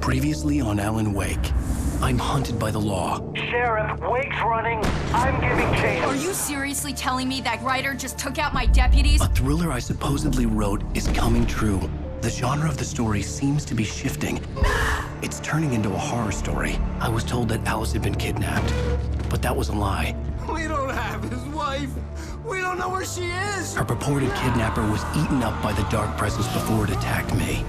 Previously on Alan Wake, I'm hunted by the law. Sheriff, Wake's running. I'm giving chase. Are you seriously telling me that writer just took out my deputies? A thriller I supposedly wrote is coming true. The genre of the story seems to be shifting. It's turning into a horror story. I was told that Alice had been kidnapped, but that was a lie. We don't have his wife. We don't know where she is. Her purported kidnapper was eaten up by the dark presence before it attacked me.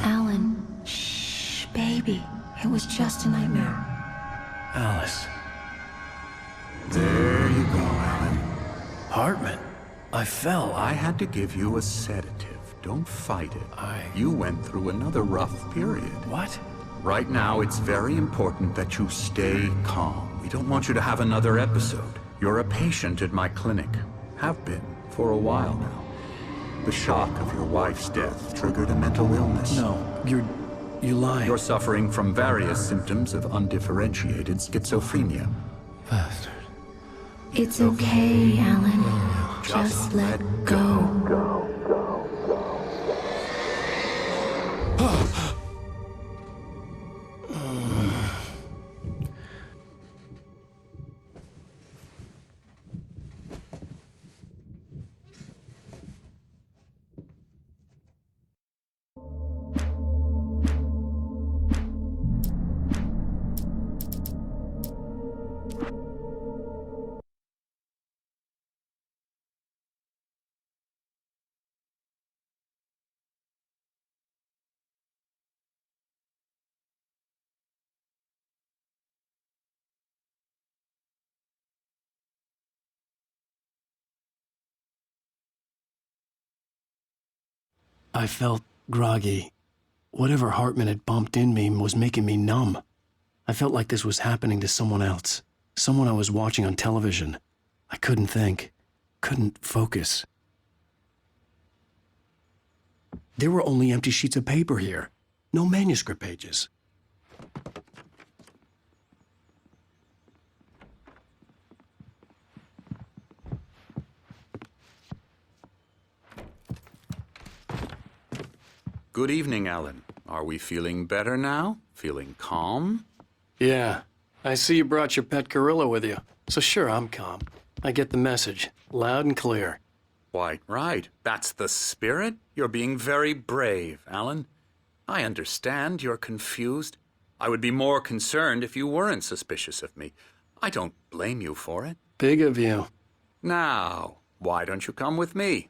Alan, shh, baby. It was just a nightmare. Alice. There you go, Alan. Hartman. I fell. I had to give you a sedative. Don't fight it. You went through another rough period. What? Right now, it's very important that you stay calm. We don't want you to have another episode. You're a patient at my clinic. Have been for a while now. The shock of your wife's death triggered a mental illness. No, you lie. You're suffering from various symptoms of undifferentiated schizophrenia. Bastard. It's okay, Alan. Just let go. I felt groggy. Whatever Hartman had bumped in me was making me numb. I felt like this was happening to someone else. Someone I was watching on television. I couldn't think. Couldn't focus. There were only empty sheets of paper here. No manuscript pages. Good evening, Alan. Are we feeling better now? Feeling calm? Yeah. I see you brought your pet gorilla with you. So sure, I'm calm. I get the message. Loud and clear. Quite right. That's the spirit. You're being very brave, Alan. I understand you're confused. I would be more concerned if you weren't suspicious of me. I don't blame you for it. Big of you. Now, why don't you come with me?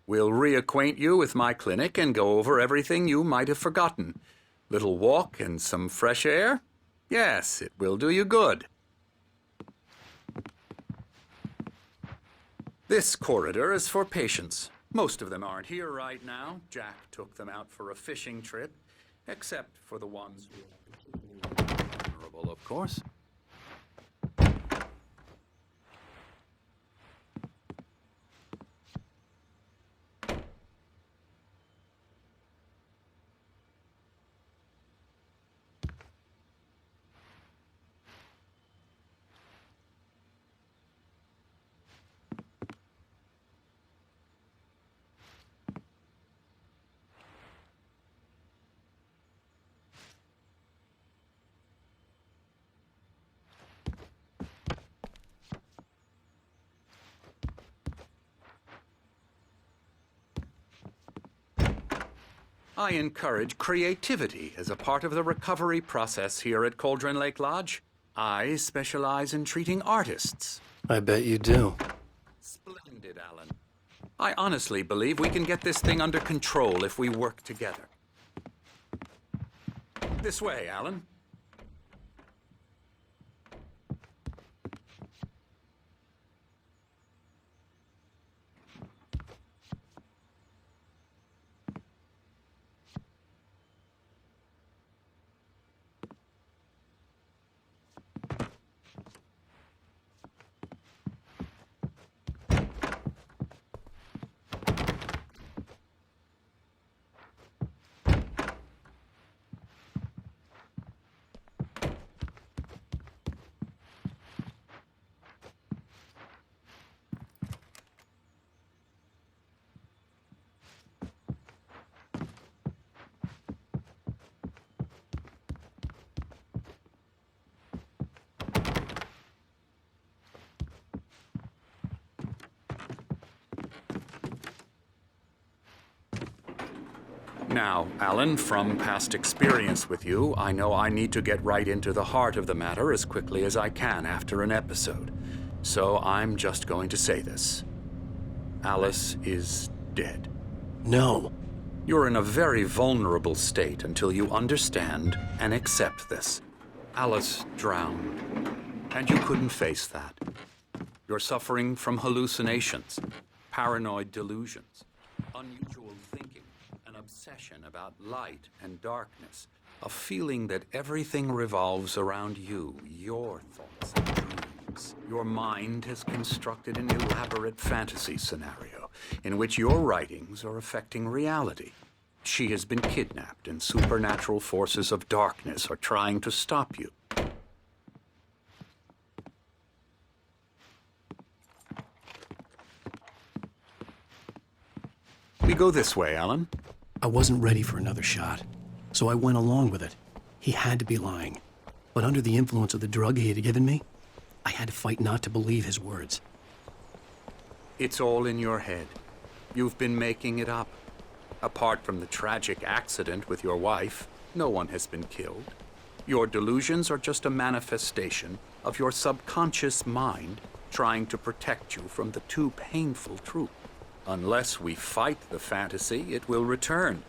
We'll reacquaint you with my clinic and go over everything you might have forgotten. Little walk and some fresh air? Yes, it will do you good. This corridor is for patients. Most of them aren't here right now. Jack took them out for a fishing trip, except for the ones who are vulnerable, of course. I encourage creativity as a part of the recovery process here at Cauldron Lake Lodge. I specialize in treating artists. I bet you do. Splendid, Alan. I honestly believe we can get this thing under control if we work together. This way, Alan. Now, Alan, from past experience with you, I know I need to get right into the heart of the matter as quickly as I can after an episode. So I'm just going to say this. Alice is dead. No. You're in a very vulnerable state until you understand and accept this. Alice drowned, and you couldn't face that. You're suffering from hallucinations, paranoid delusions, unusual thinking, an obsession about light and darkness, a feeling that everything revolves around you, your thoughts and dreams. Your mind has constructed an elaborate fantasy scenario in which your writings are affecting reality. She has been kidnapped, and supernatural forces of darkness are trying to stop you. We go this way, Alan. I wasn't ready for another shot, so I went along with it. He had to be lying. But under the influence of the drug he had given me, I had to fight not to believe his words. It's all in your head. You've been making it up. Apart from the tragic accident with your wife, no one has been killed. Your delusions are just a manifestation of your subconscious mind trying to protect you from the too painful truth. Unless we fight the fantasy, it will return.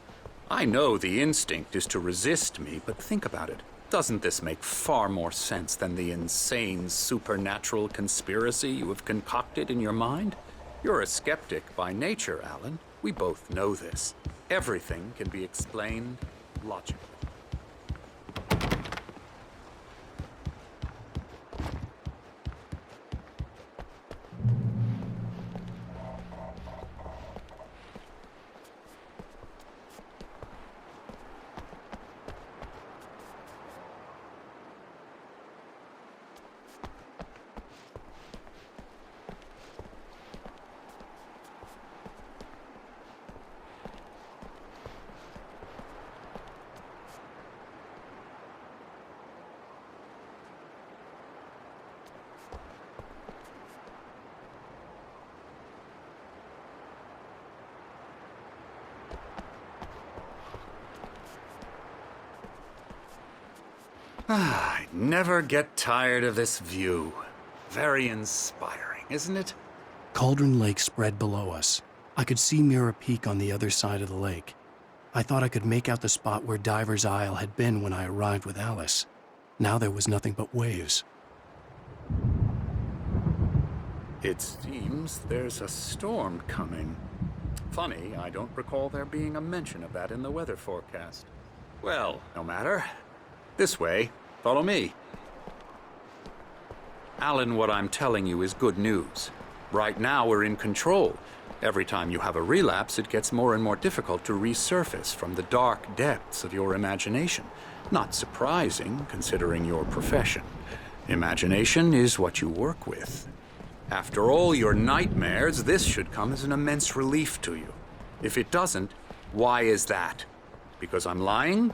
I know the instinct is to resist me, but think about it. Doesn't this make far more sense than the insane supernatural conspiracy you have concocted in your mind? You're a skeptic by nature, Alan. We both know this. Everything can be explained logically. I never get tired of this view. Very inspiring, isn't it? Cauldron Lake spread below us. I could see Mirror Peak on the other side of the lake. I thought I could make out the spot where Diver's Isle had been when I arrived with Alice. Now there was nothing but waves. It seems there's a storm coming. Funny, I don't recall there being a mention of that in the weather forecast. Well, no matter. This way. Follow me. Alan, what I'm telling you is good news. Right now, we're in control. Every time you have a relapse, it gets more and more difficult to resurface from the dark depths of your imagination. Not surprising, considering your profession. Imagination is what you work with. After all your nightmares, this should come as an immense relief to you. If it doesn't, why is that? Because I'm lying?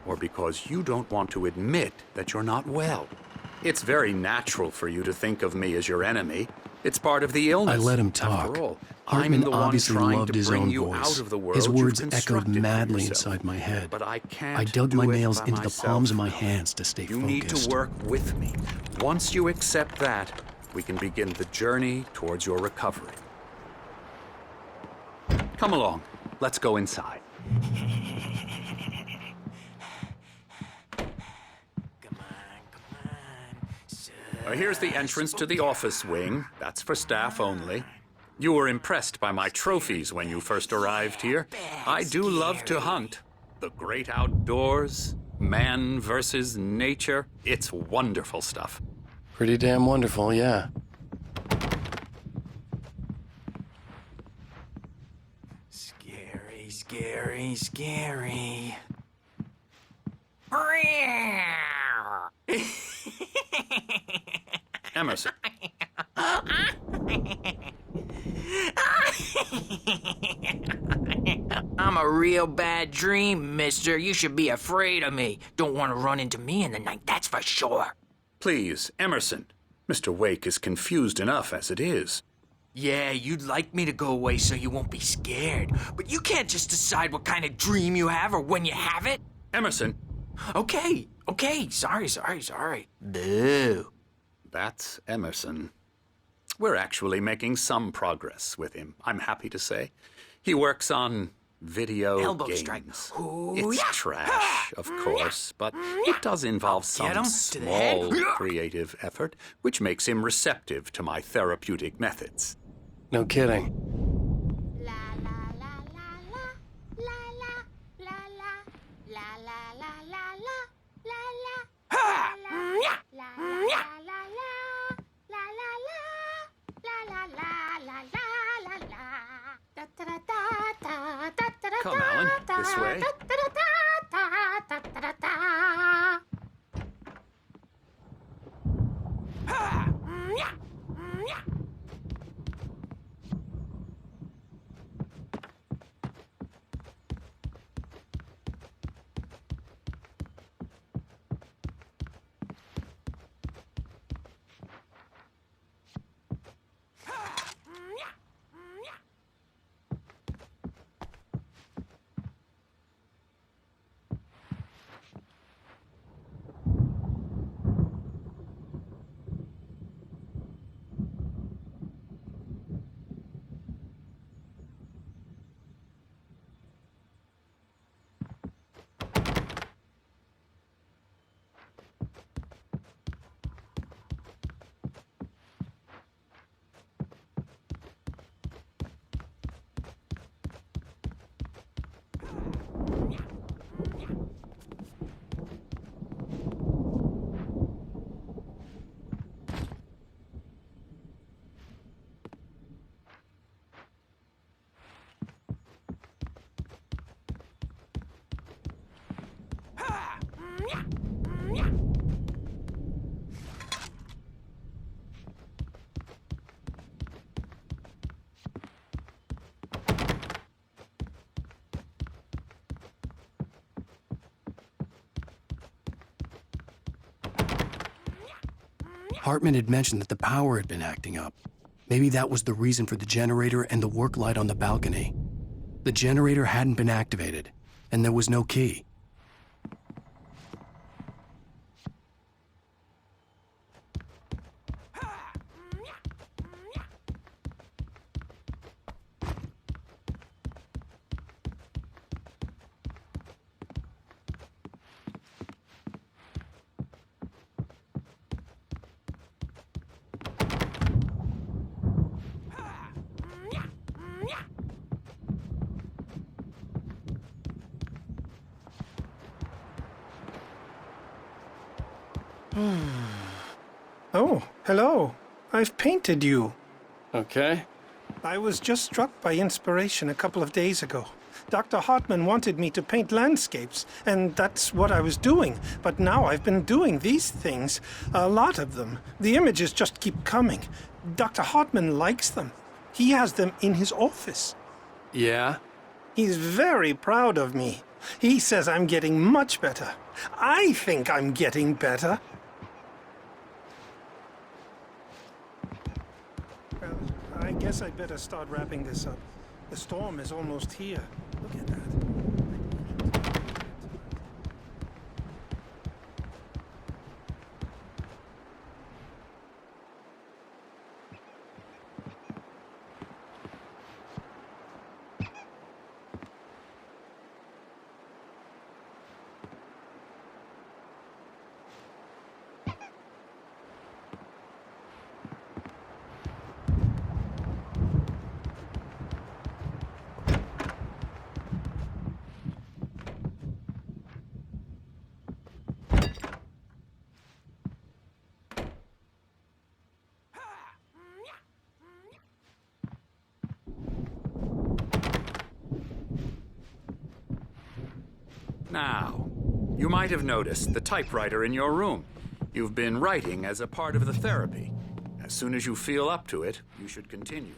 Or because you don't want to admit that you're not well? It's very natural for you to think of me as your enemy. It's part of the illness. I let him talk. After all, Hartman I'm the one obviously trying loved to his bring own you voice. out of the world His words you've echoed constructed for madly yourself. inside my head. But I can't I dug do my it nails by into the myself. palms of my hands to stay You focused. need to work with me. Once you accept that, we can begin the journey towards your recovery. Come along. Let's go inside. Here's the entrance to the office wing. That's for staff only. You were impressed by my trophies when you first arrived here. I do love to hunt. The great outdoors, man versus nature. It's wonderful stuff. Pretty damn wonderful, yeah. Scary, scary, scary. Emerson. I'm a real bad dream, mister. You should be afraid of me. Don't want to run into me in the night, that's for sure. Please, Emerson. Mr. Wake is confused enough as it is. Yeah, you'd like me to go away so you won't be scared. But you can't just decide what kind of dream you have or when you have it. Emerson, Okay. Sorry. Boo. that's Emerson. We're actually making some progress with him, I'm happy to say. He works on video Elbow games. strike. Ooh, It's yeah. trash, of course, but it does involve Get some him to the head. small creative effort, which makes him receptive to my therapeutic methods. No kidding. La la la la la la la la la la la la la la la Ha! la Yeah. la la la la la la la la la la. Da da da da da da da. Come, Alan, this way. Da da da da da da da. Ha! Yeah. Hartman had mentioned that the power had been acting up. Maybe that was the reason for the generator and the work light on the balcony. The generator hadn't been activated, and there was no key. Oh, hello. I've painted you. Okay. I was just struck by inspiration a couple of days ago. Dr. Hartman wanted me to paint landscapes, and that's what I was doing. But now I've been doing these things, a lot of them. The images just keep coming. Dr. Hartman likes them. He has them in his office. Yeah? He's very proud of me. He says I'm getting much better. I think I'm getting better. Well, I guess I'd better start wrapping this up. The storm is almost here. Look at that. Now, you might have noticed the typewriter in your room. You've been writing as a part of the therapy. As soon as you feel up to it, you should continue.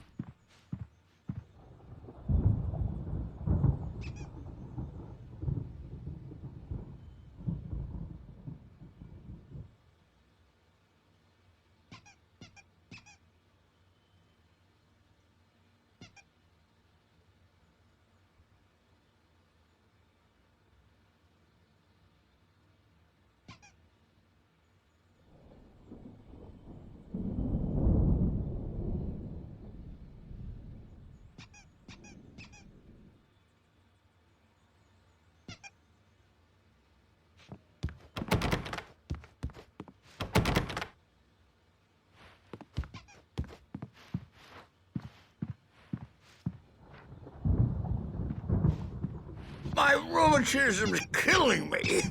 My rheumatism's killing me.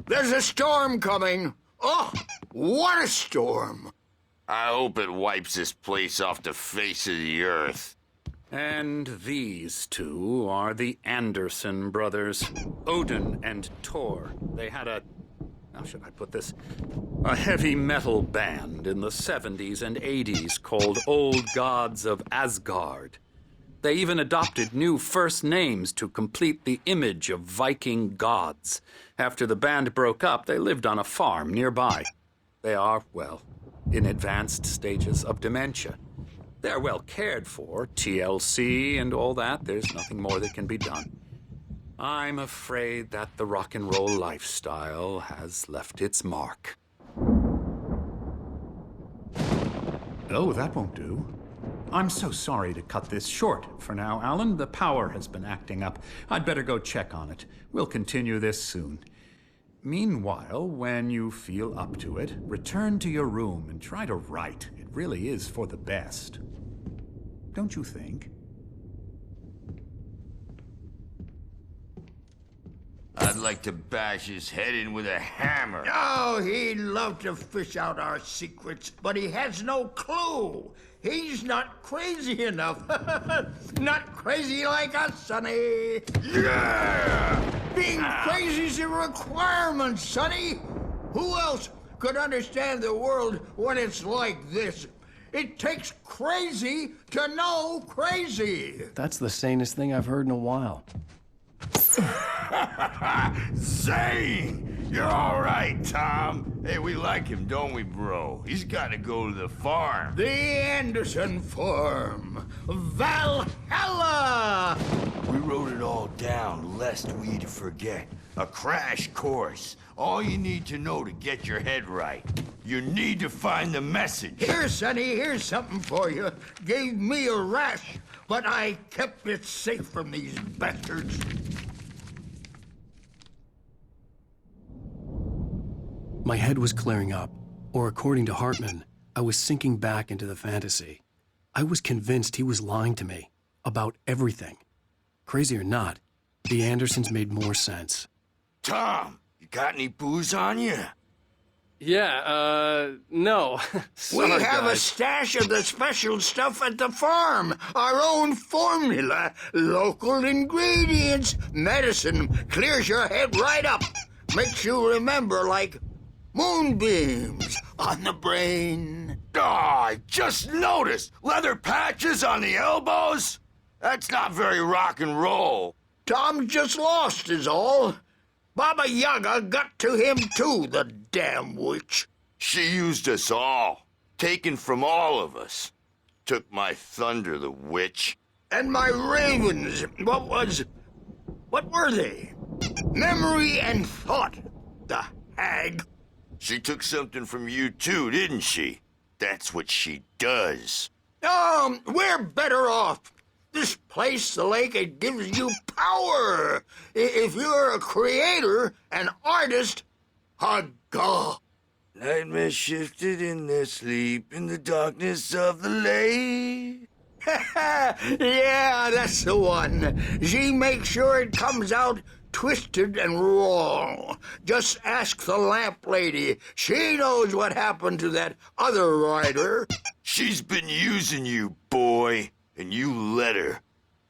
There's a storm coming. Oh, what a storm. I hope it wipes this place off the face of the earth. And these two are the Anderson brothers, Odin and Tor. They had how should I put this? A heavy metal band in the 70s and 80s called Old Gods of Asgard. They even adopted new first names to complete the image of Viking gods. After the band broke up, they lived on a farm nearby. They are, well, in advanced stages of dementia. They're well cared for, TLC and all that. There's nothing more that can be done. I'm afraid that the rock and roll lifestyle has left its mark. Oh, that won't do. I'm so sorry to cut this short for now, Alan. The power has been acting up. I'd better go check on it. We'll continue this soon. Meanwhile, when you feel up to it, return to your room and try to write. It really is for the best. Don't you think? I'd like to bash his head in with a hammer. Oh, he'd love to fish out our secrets, but he has no clue. He's not crazy enough. Not crazy like us, Sonny. Yeah! Being crazy's a requirement, Sonny. Who else could understand the world when it's like this? It takes crazy to know crazy. That's the sanest thing I've heard in a while. Zane! You're all right, Tom. Hey, we like him, don't we, bro? He's got to go to the farm. The Anderson Farm. Valhalla! We wrote it all down, lest we'd forget. A crash course. All you need to know to get your head right. You need to find the message. Here, Sonny, here's something for you. Gave me a rash, but I kept it safe from these bastards. My head was clearing up, or according to Hartman, I was sinking back into the fantasy. I was convinced he was lying to me about everything. Crazy or not, the Andersons made more sense. Tom, you got any booze on you? Yeah, no. We have a stash of the special stuff at the farm. Our own formula, local ingredients. Medicine clears your head right up. Makes you remember like moonbeams on the brain. Oh, I just noticed. Leather patches on the elbows? That's not very rock and roll. Tom just lost is all. Baba Yaga got to him too, the damn witch. She used us all. Taken from all of us. Took my thunder, the witch. And my ravens, what were they? Memory and thought, the hag. She took something from you too, didn't she? That's what she does. We're better off. This place, the lake, it gives you power. If you're a creator, an artist, haga. Nightmare shifted in their sleep in the darkness of the lake. Yeah, that's the one. She makes sure it comes out twisted and raw. Just ask the lamp lady. She knows what happened to that other rider. She's been using you, boy, and you let her.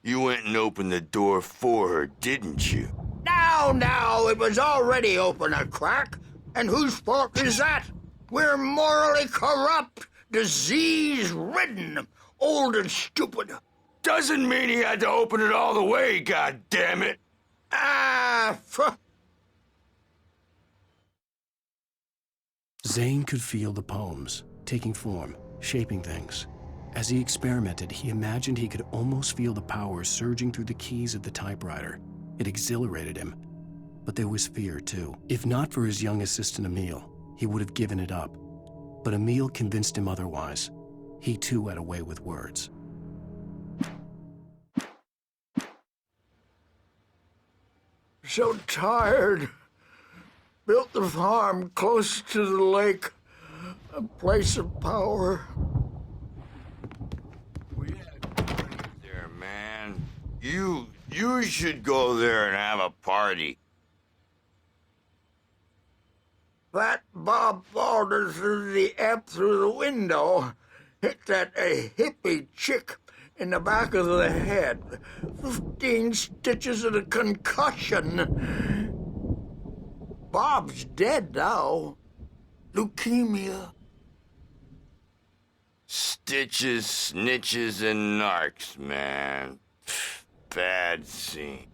You went and opened the door for her, didn't you? Now, it was already open a crack. And whose fault is that? We're morally corrupt, disease-ridden, old and stupid. Doesn't mean he had to open it all the way, goddammit. Zane could feel the poems, taking form, shaping things. As he experimented, he imagined he could almost feel the power surging through the keys of the typewriter. It exhilarated him. But there was fear, too. If not for his young assistant, Emil, he would have given it up. But Emil convinced him otherwise. He, too, had a way with words. So tired. Built the farm close to the lake. A place of power. We had there, man. You You should go there and have a party. That Bob Balders threw the app through the window. Hit that hippie chick in the back of the head. 15 stitches and a concussion. Bob's dead now. Leukemia. Stitches, snitches, and narcs, man. Bad scene.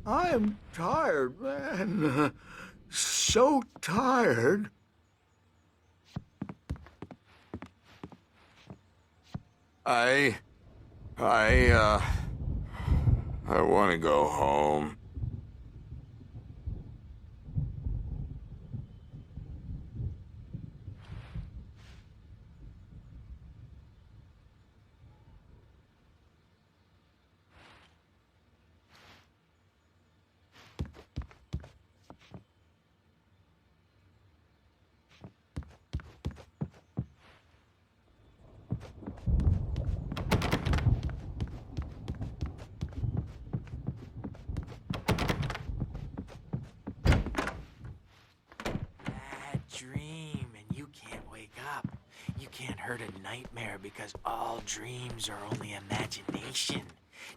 I am tired, man. So tired. I want to go home. Dream and you can't wake up. You can't hurt a nightmare because all dreams are only imagination.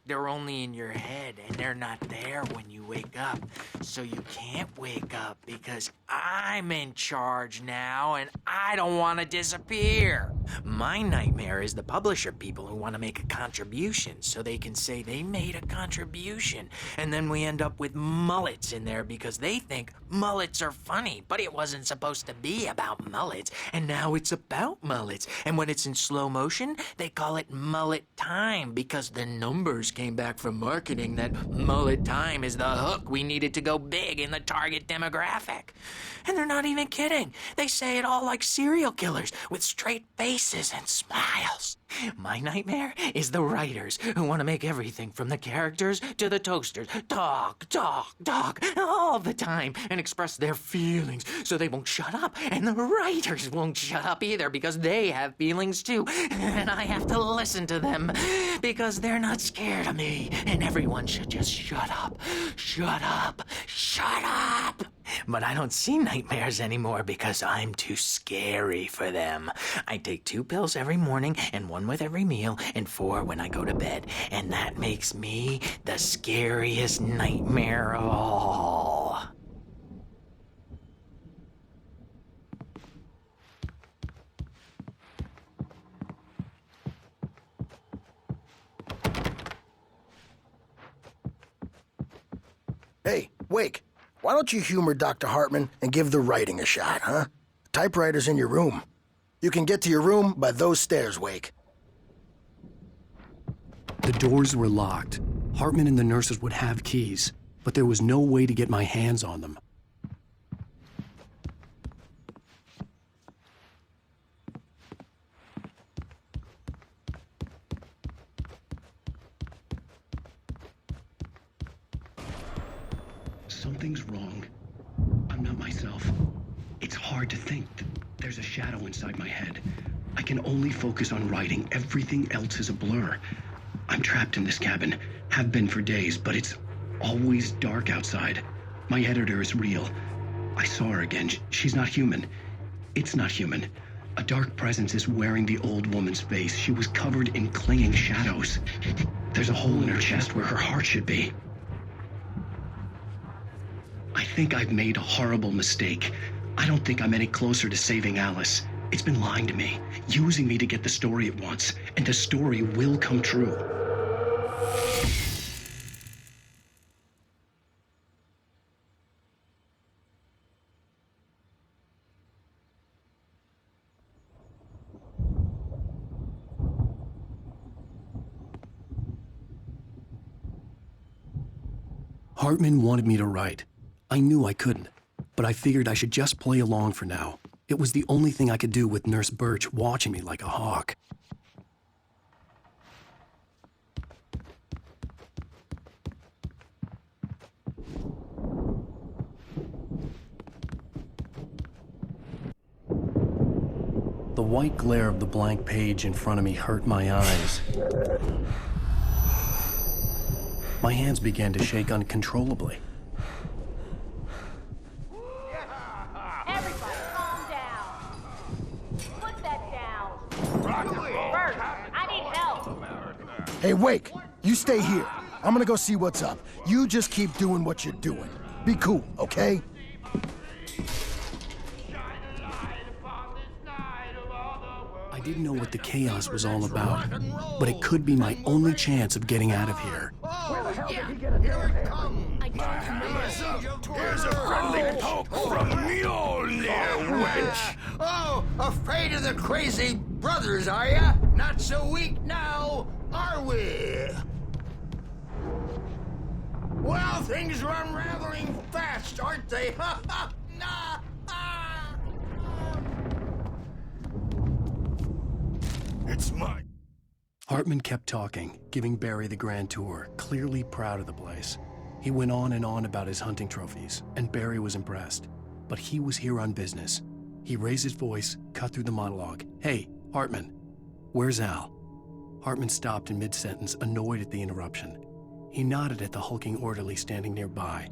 They're only in your head and they're not there when you wake up. So you can't wake up because I'm in charge now and I don't want to disappear. My nightmare is the publisher people who want to make a contribution so they can say they made a contribution. And then we end up with mullets in there because they think mullets are funny, but it wasn't supposed to be about mullets. And now it's about mullets. And when it's in slow motion, they call it mullet time because the numbers came back from marketing that mullet time is the hook we needed to go big in the target demographic. And they're not even kidding. They say it all like serial killers with straight faces and smiles. My nightmare is the writers who want to make everything from the characters to the toasters talk all the time and express their feelings so they won't shut up. And the writers won't shut up either because they have feelings too. And I have to listen to them because they're not scared of me. And everyone should just shut up. Shut up. Shut up. But I don't see nightmares anymore because I'm too scary for them. I take 2 pills every morning and 1 with every meal and 4 when I go to bed. And that makes me the scariest nightmare of all. Hey, Wake, why don't you humor Dr. Hartman and give the writing a shot, huh? Typewriter's in your room. You can get to your room by those stairs, Wake. The doors were locked. Hartman and the nurses would have keys, but there was no way to get my hands on them. Something's wrong. I'm not myself. It's hard to think that there's a shadow inside my head. I can only focus on writing. Everything else is a blur. I'm trapped in this cabin. Have been for days, but it's always dark outside. My editor is real. I saw her again. She's not human. It's not human. A dark presence is wearing the old woman's face. She was covered in clinging shadows. There's a hole in her chest where her heart should be. I think I've made a horrible mistake. I don't think I'm any closer to saving Alice. It's been lying to me, using me to get the story it wants, and the story will come true. Hartman wanted me to write. I knew I couldn't, but I figured I should just play along for now. It was the only thing I could do with Nurse Birch watching me like a hawk. The white glare of the blank page in front of me hurt my eyes. My hands began to shake uncontrollably. Everybody, calm down. Put that down. Bert, I need help. Hey, Wake, you stay here. I'm gonna go see what's up. You just keep doing what you're doing. Be cool, okay? I didn't know what the chaos was all about, but it could be my only chance of getting out of here. Where the hell did he get a damn Here's a friendly poke from Mjolnir, wench! Oh, afraid of the crazy brothers, are ya? Not so weak now, are we? Well, things are unraveling fast, aren't they? Ha ha! Nah! It's mine. Hartman kept talking, giving Barry the grand tour, clearly proud of the place. He went on and on about his hunting trophies, and Barry was impressed. But he was here on business. He raised his voice, cut through the monologue. Hey, Hartman, where's Al? Hartman stopped in mid-sentence, annoyed at the interruption. He nodded at the hulking orderly standing nearby.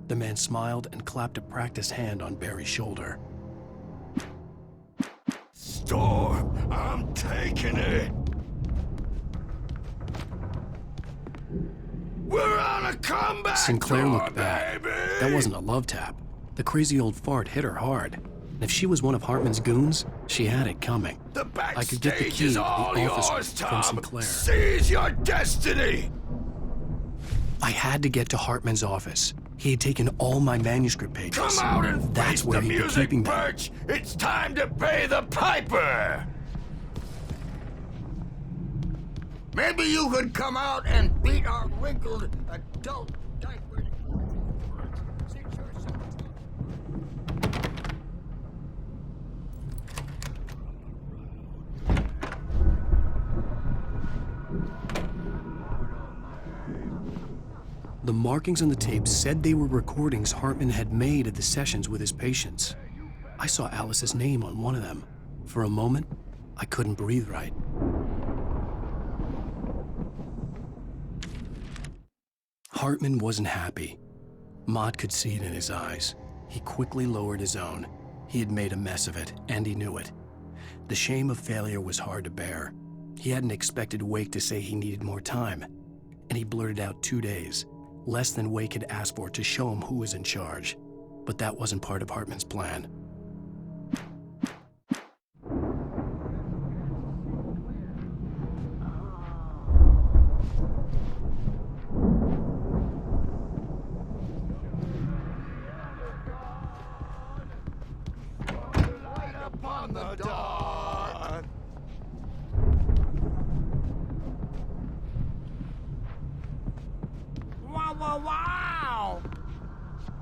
The man smiled and clapped a practiced hand on Barry's shoulder. Storm, I'm taking it. We're on a comeback Sinclair tour, looked back. baby. That wasn't a love tap. The crazy old fart hit her hard. And if she was one of Hartman's goons, she had it coming. The I could get the backstage key is to the all office yours, from Tom. Sinclair. Seize your destiny. I had to get to Hartman's office. He had taken all my manuscript pages. Come out and That's face where the he'd be music, keeping them. Birch. It's time to pay the piper. Maybe you could come out and beat our wrinkled adult diapers. The markings on the tape said they were recordings Hartman had made at the sessions with his patients. I saw Alice's name on one of them. For a moment, I couldn't breathe right. Hartman wasn't happy. Mott could see it in his eyes. He quickly lowered his own. He had made a mess of it, and he knew it. The shame of failure was hard to bear. He hadn't expected Wake to say he needed more time, and he blurted out 2 days, less than Wake had asked for to show him who was in charge. But that wasn't part of Hartman's plan. On the dot. Wow, wow, wow!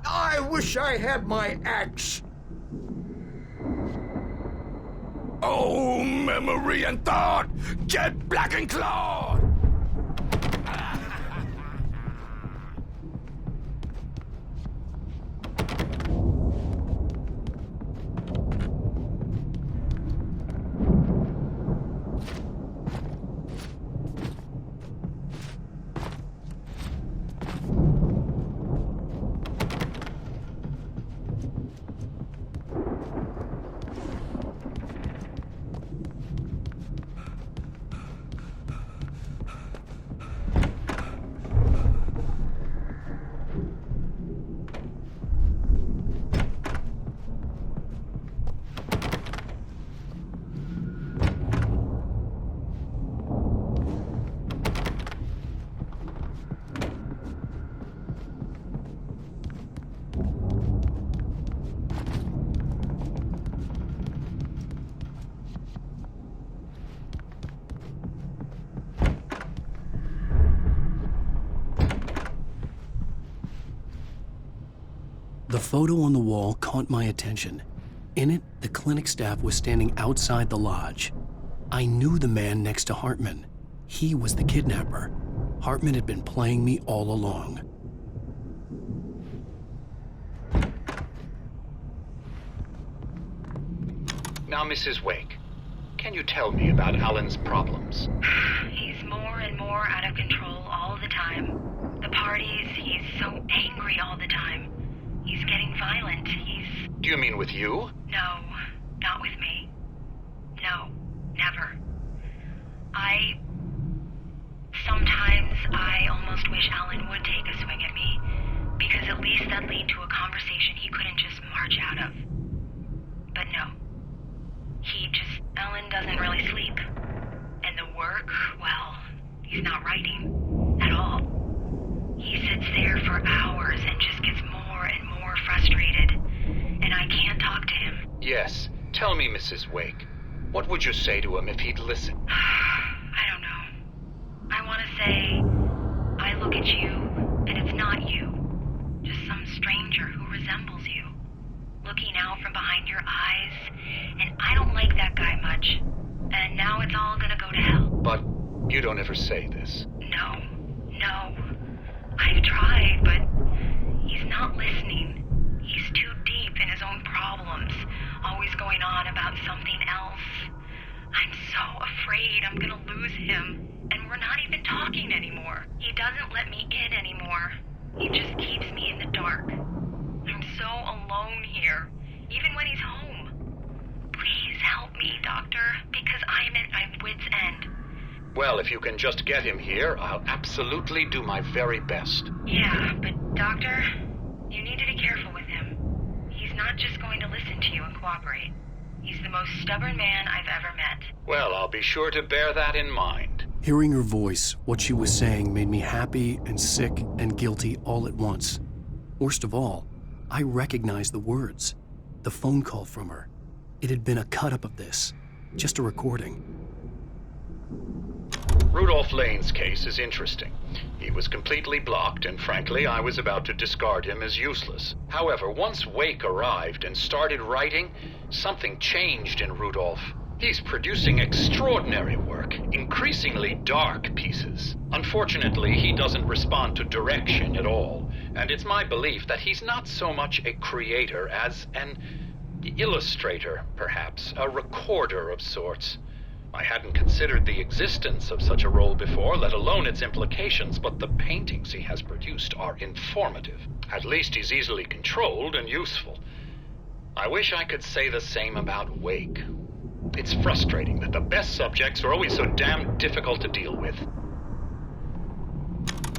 I wish I had my axe. Oh, memory and thought, get black and clawed. The photo on the wall caught my attention. In it, the clinic staff was standing outside the lodge. I knew the man next to Hartman. He was the kidnapper. Hartman had been playing me all along. Now, Mrs. Wake, Can you tell me about Alan's problems? He's more and more out of control all the time. The parties, he's so angry all the time. He's getting violent. Do you mean with you? No, not with me. No, never. Sometimes I almost wish Alan would take a swing at me, because at least that'd lead to a conversation he couldn't just march out of. But no. Alan doesn't really sleep. And the work, well, he's not writing at all. He sits there for hours and just gets more and more frustrated. And I can't talk to him. Yes. Tell me, Mrs. Wake. What would you say to him if he'd listen? I don't know. I want to say, I look at you, and it's not you. Just some stranger who resembles you. Looking out from behind your eyes, and I don't like that guy much. And now it's all gonna go to hell. But you don't ever say this. No. I've tried, but he's not listening. He's too deep in his own problems, always going on about something else. I'm so afraid I'm gonna lose him, and we're not even talking anymore. He doesn't let me in anymore. He just keeps me in the dark. I'm so alone here, even when he's home. Please help me, Doctor, because I'm at my wit's end. Well, if you can just get him here, I'll absolutely do my very best. Yeah, but Doctor, you need to be careful with him. He's not just going to listen to you and cooperate. He's the most stubborn man I've ever met. Well, I'll be sure to bear that in mind. Hearing her voice, what she was saying made me happy and sick and guilty all at once. Worst of all, I recognized the words. The phone call from her. It had been a cut-up of this. Just a recording. Rudolph Lane's case is interesting. He was completely blocked, and frankly, I was about to discard him as useless. However, once Wake arrived and started writing, something changed in Rudolph. He's producing extraordinary work, increasingly dark pieces. Unfortunately, he doesn't respond to direction at all, and it's my belief that he's not so much a creator as an illustrator, perhaps, a recorder of sorts. I hadn't considered the existence of such a role before, let alone its implications, but the paintings he has produced are informative. At least he's easily controlled and useful. I wish I could say the same about Wake. It's frustrating that the best subjects are always so damn difficult to deal with.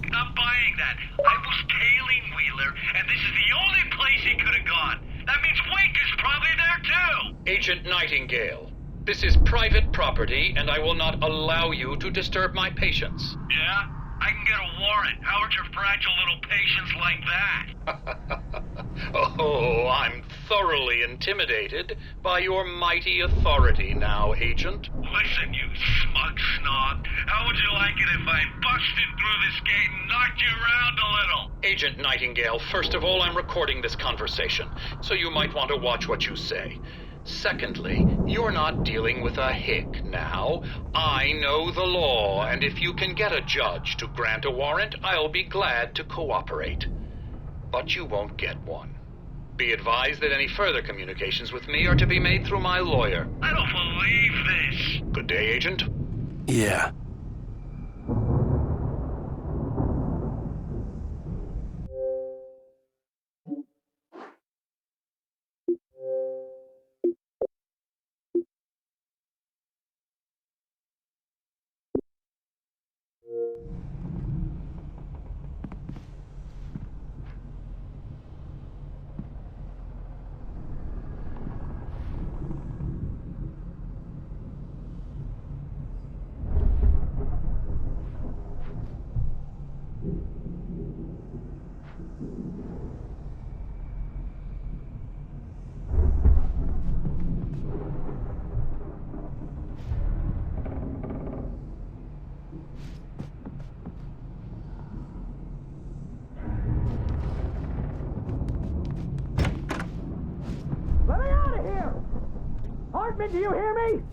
Not buying that. I was tailing Wheeler, and this is the only place he could have gone. That means Wake is probably there too! Agent Nightingale, this is private property, and I will not allow you to disturb my patients. Yeah? I can get a warrant. How are your fragile little patients like that? Oh, I'm thoroughly intimidated by your mighty authority now, Agent. Listen, you smug snob. How would you like it if I busted through this gate and knocked you around a little? Agent Nightingale, first of all, I'm recording this conversation, so you might want to watch what you say. Secondly, you're not dealing with a hick now. I know the law, and if you can get a judge to grant a warrant, I'll be glad to cooperate. But you won't get one. Be advised that any further communications with me are to be made through my lawyer. I don't believe this. Good day, Agent. Yeah. Hartman, do you hear me?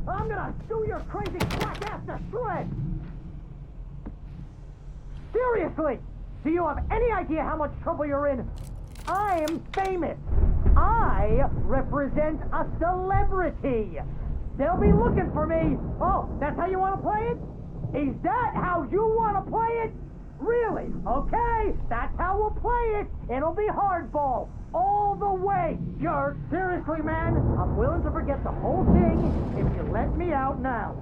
I'm gonna sue your crazy quack ass to shreds! Seriously! Do you have any idea how much trouble you're in? I am famous! I represent a celebrity! They'll be looking for me. Oh, that's how you want to play it? Is that how you want to play it? Really? Okay, that's how we'll play it. It'll be hardball. All the way, jerk. Seriously, man, I'm willing to forget the whole thing if you let me out now.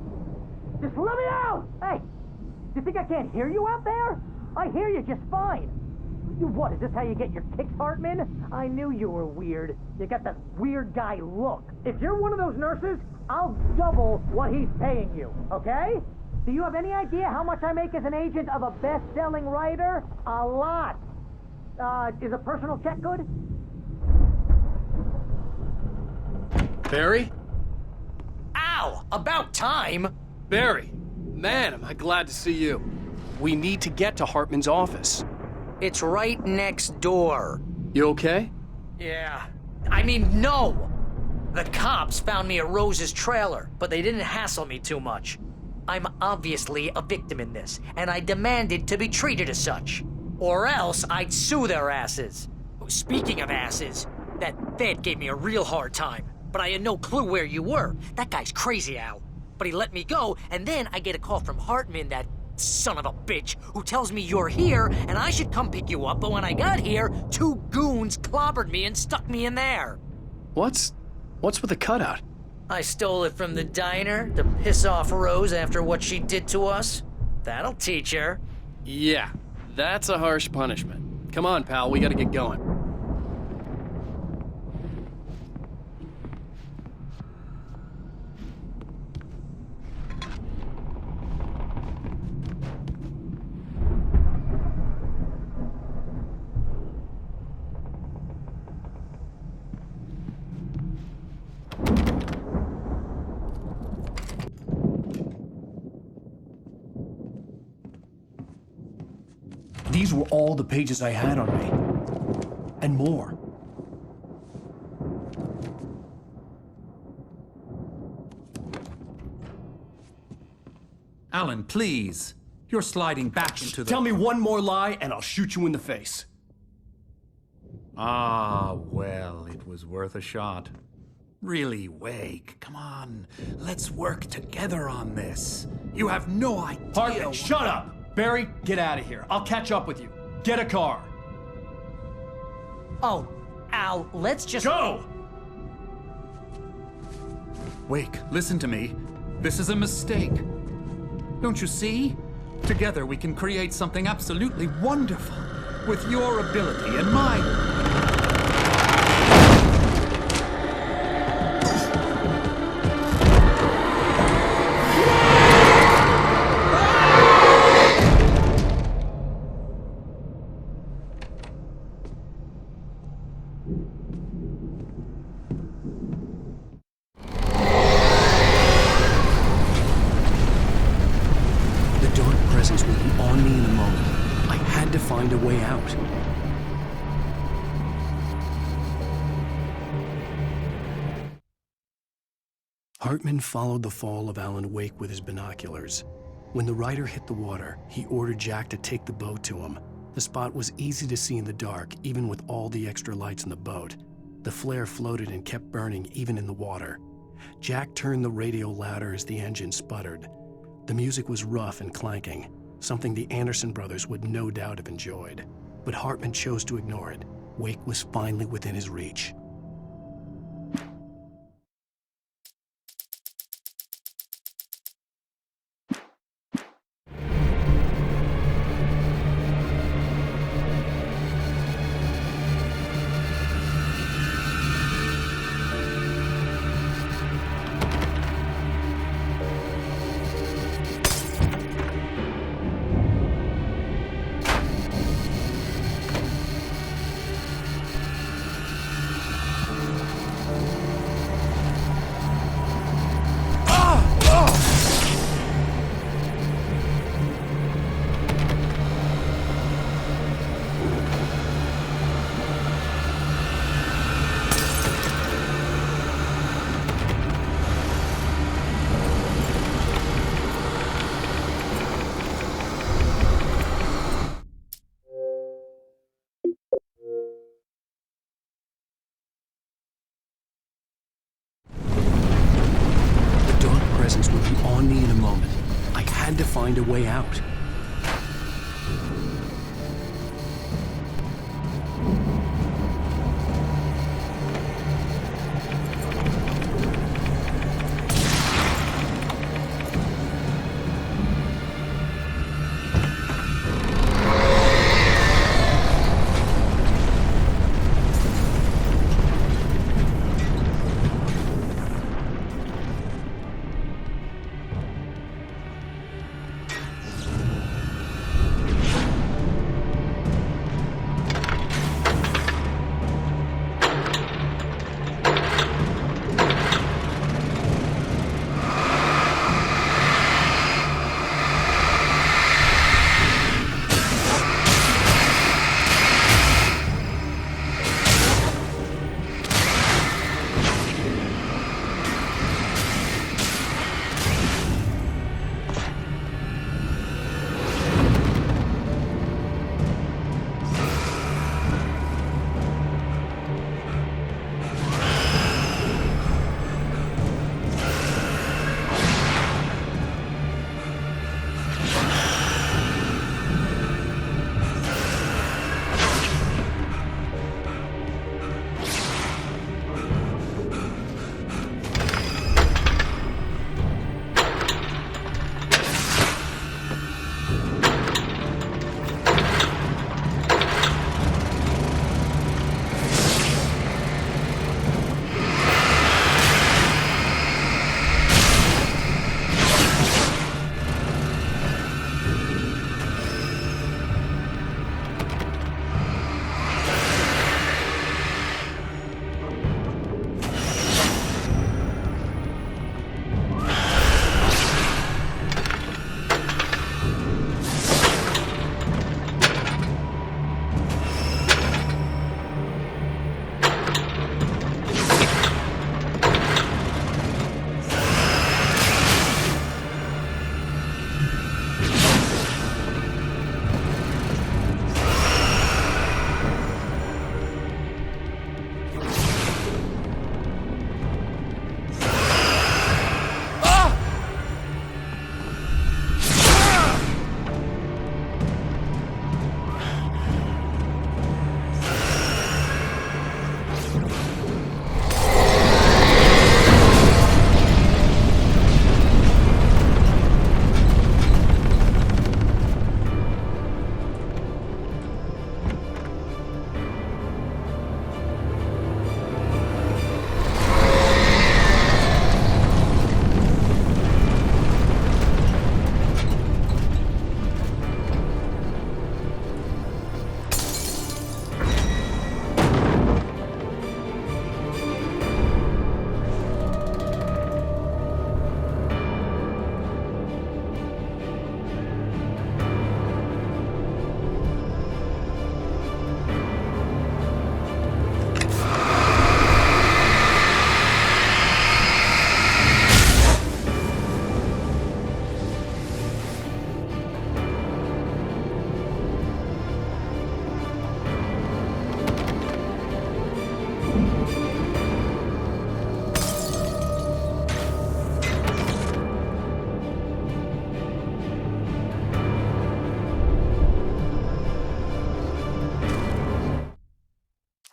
Just let me out! Hey, you think I can't hear you out there? I hear you just fine. What, is this how you get your kicks, Hartman? I knew you were weird. You got that weird guy look. If you're one of those nurses, I'll double what he's paying you, okay? Do you have any idea how much I make as an agent of a best-selling writer? A lot. Is a personal check good? Barry? Ow! About time! Barry! Man, am I glad to see you. We need to get to Hartman's office. It's right next door. You okay? Yeah. I mean, no! The cops found me at Rose's trailer, but they didn't hassle me too much. I'm obviously a victim in this, and I demanded to be treated as such. Or else I'd sue their asses. Speaking of asses, that vet gave me a real hard time, but I had no clue where you were. That guy's crazy, Al. But he let me go, and then I get a call from Hartman, that son of a bitch, who tells me you're here and I should come pick you up, but when I got here, 2 goons clobbered me and stuck me in there. What's with the cutout? I stole it from the diner to piss off Rose after what she did to us. That'll teach her. Yeah, that's a harsh punishment. Come on, pal, we gotta get going. These were all the pages I had on me. And more. Alan, please. You're sliding back into the... Tell me one more lie and I'll shoot you in the face. Ah, well, it was worth a shot. Really, Wake, come on. Let's work together on this. You have no idea... Hartman, shut up! Barry, get out of here. I'll catch up with you. Get a car. Oh, Al, let's just... Go! Wake, listen to me. This is a mistake. Don't you see? Together we can create something absolutely wonderful. With your ability and mine. Find a way out. Hartman followed the fall of Alan Wake with his binoculars. When the rider hit the water, he ordered Jack to take the boat to him. The spot was easy to see in the dark, even with all the extra lights in the boat. The flare floated and kept burning even in the water. Jack turned the radio louder as the engine sputtered. The music was rough and clanking, something the Anderson brothers would no doubt have enjoyed. But Hartman chose to ignore it. Wake was finally within his reach. had to find a way out.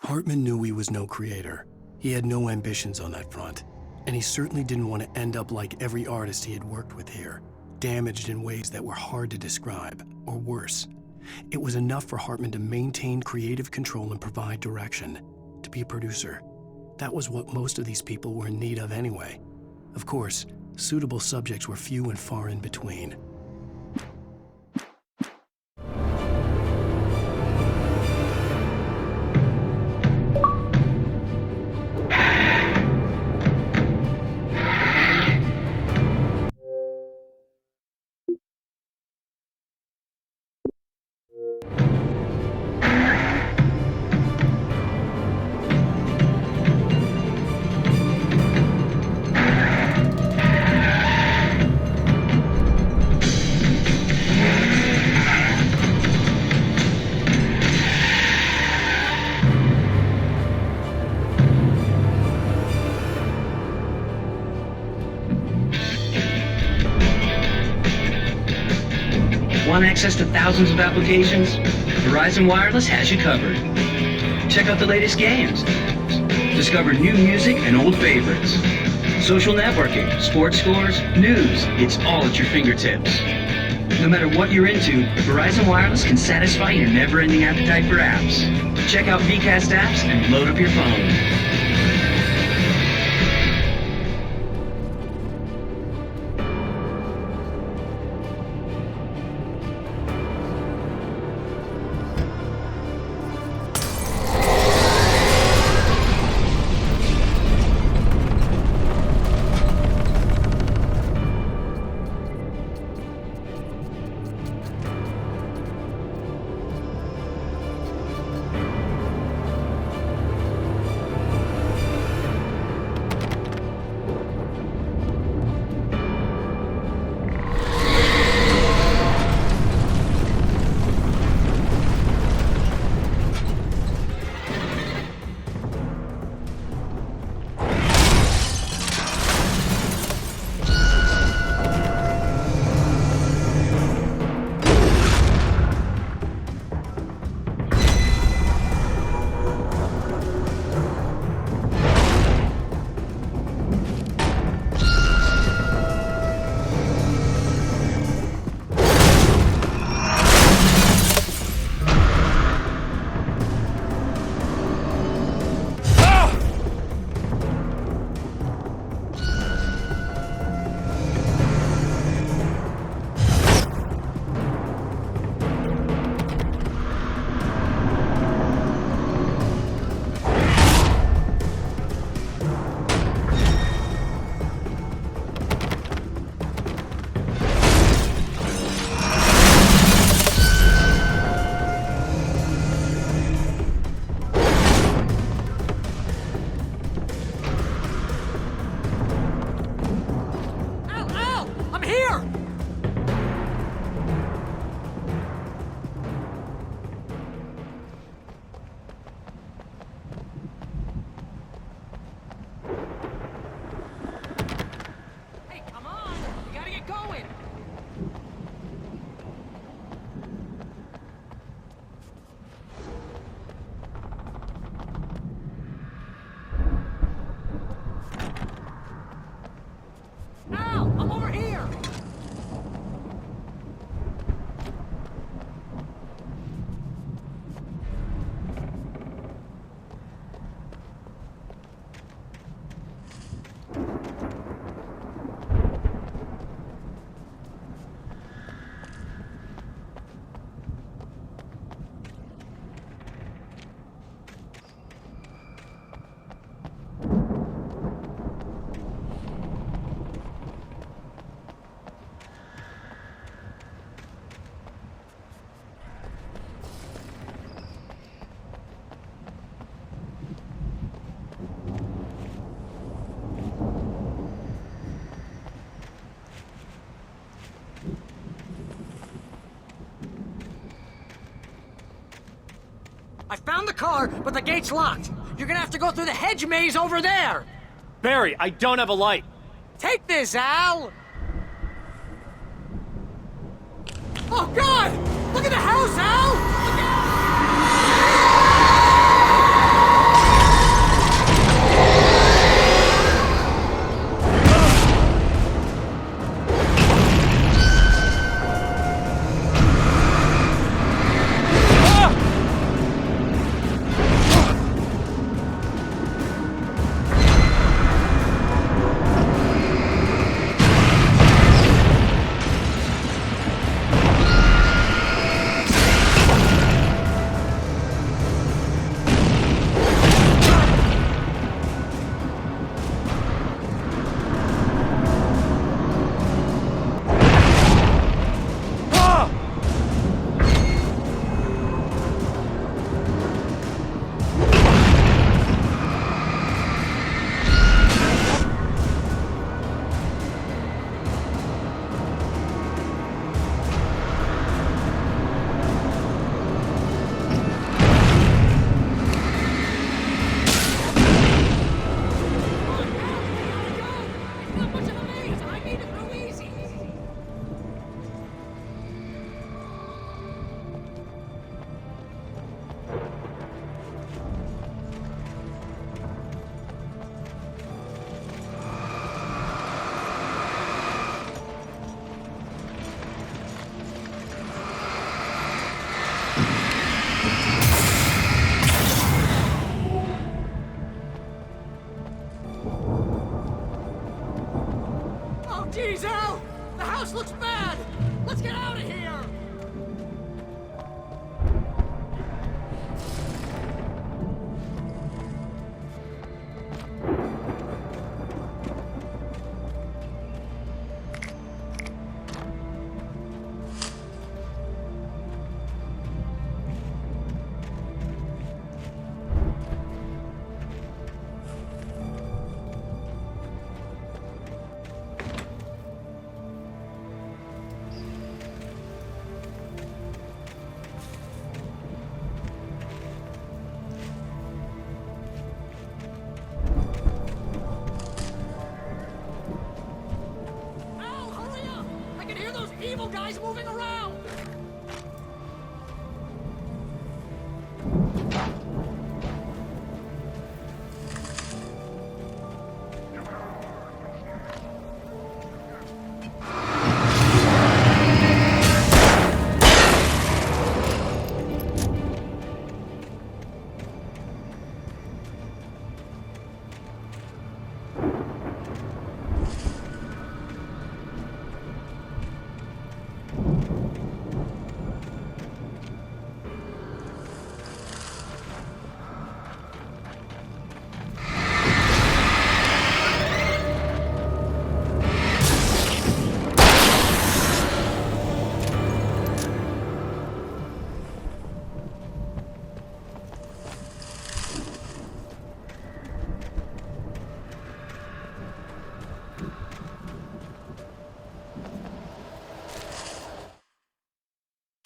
Hartman knew he was no creator. He had no ambitions on that front, and he certainly didn't want to end up like every artist he had worked with here, damaged in ways that were hard to describe, or worse. It was enough for Hartman to maintain creative control and provide direction, to be a producer. That was what most of these people were in need of anyway. Of course, suitable subjects were few and far in between. Want access to thousands of applications? Verizon Wireless has you covered. Check out the latest games. Discover new music and old favorites. Social networking, sports scores, news. It's all at your fingertips. No matter what you're into, Verizon Wireless can satisfy your never-ending appetite for apps. Check out VCast apps and load up your phone. I found the car, but the gate's locked. You're gonna have to go through the hedge maze over there. Barry, I don't have a light. Take this, Al! Oh, God! Look at the house, Al! Geez, Al! The house looks bad! Let's get out of here! Evil guys moving around!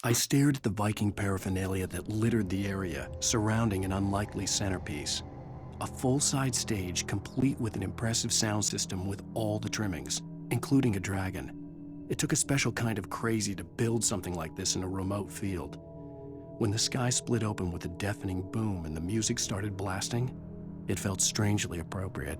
I stared at the Viking paraphernalia that littered the area, surrounding an unlikely centerpiece. A full-size stage complete with an impressive sound system with all the trimmings, including a dragon. It took a special kind of crazy to build something like this in a remote field. When the sky split open with a deafening boom and the music started blasting, it felt strangely appropriate.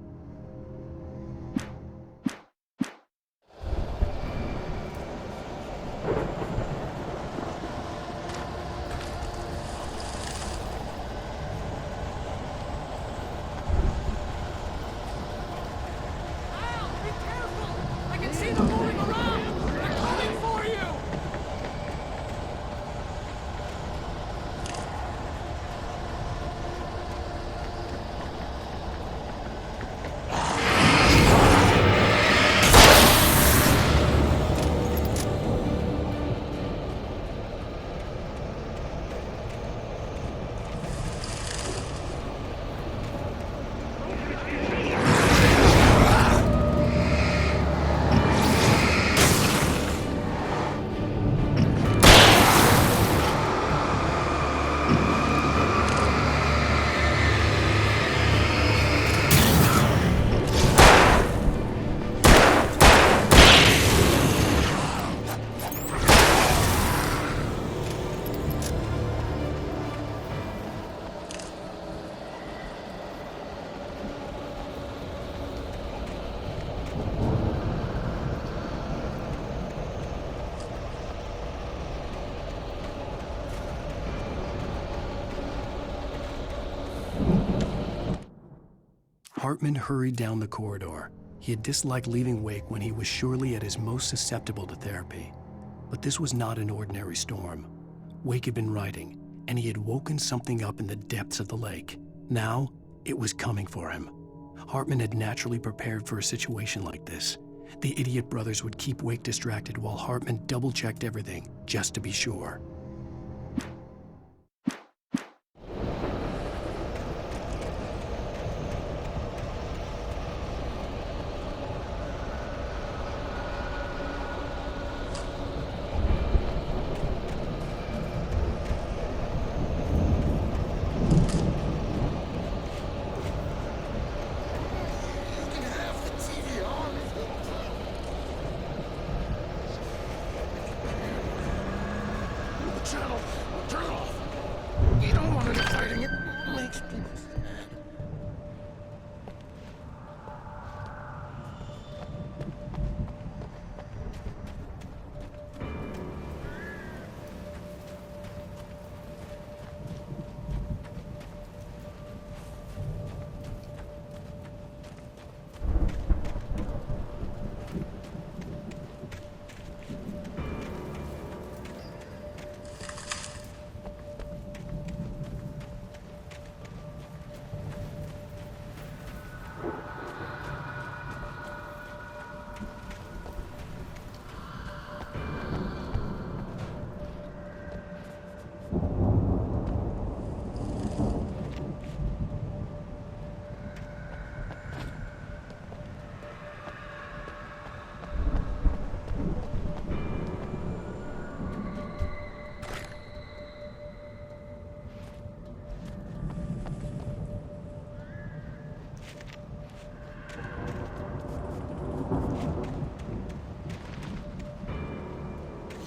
Hartman hurried down the corridor. He had disliked leaving Wake when he was surely at his most susceptible to therapy. But this was not an ordinary storm. Wake had been writing, and he had woken something up in the depths of the lake. Now, it was coming for him. Hartman had naturally prepared for a situation like this. The idiot brothers would keep Wake distracted while Hartman double-checked everything, just to be sure.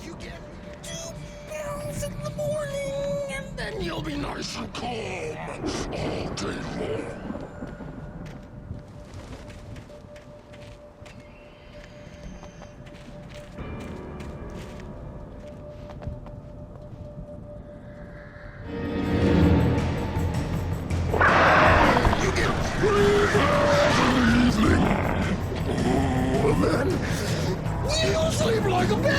You get 2 pills in the morning, and then you'll be nice and calm all day long. You sleep like a baby!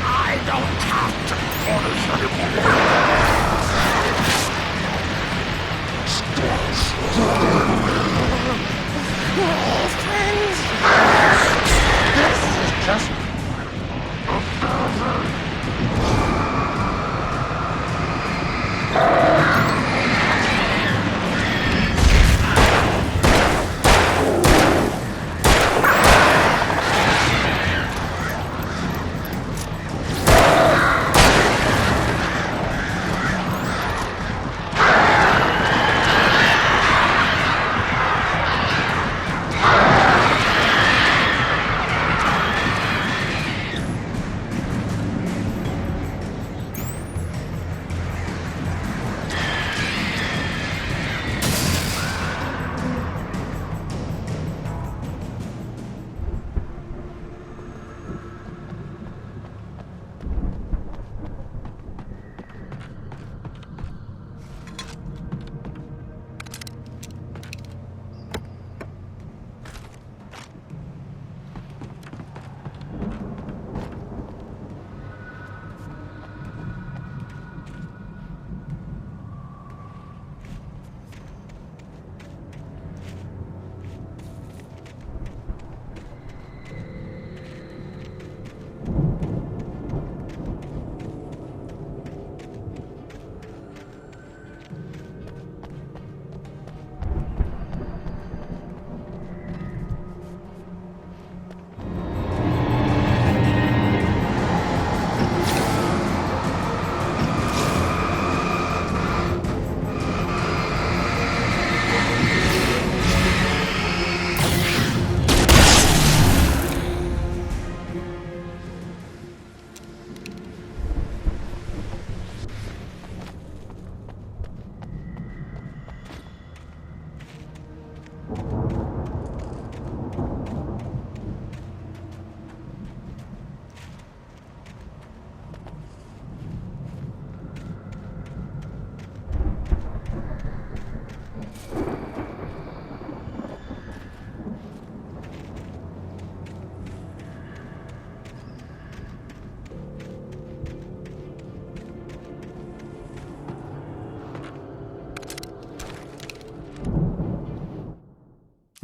I don't have to punish Oh, friends! This is just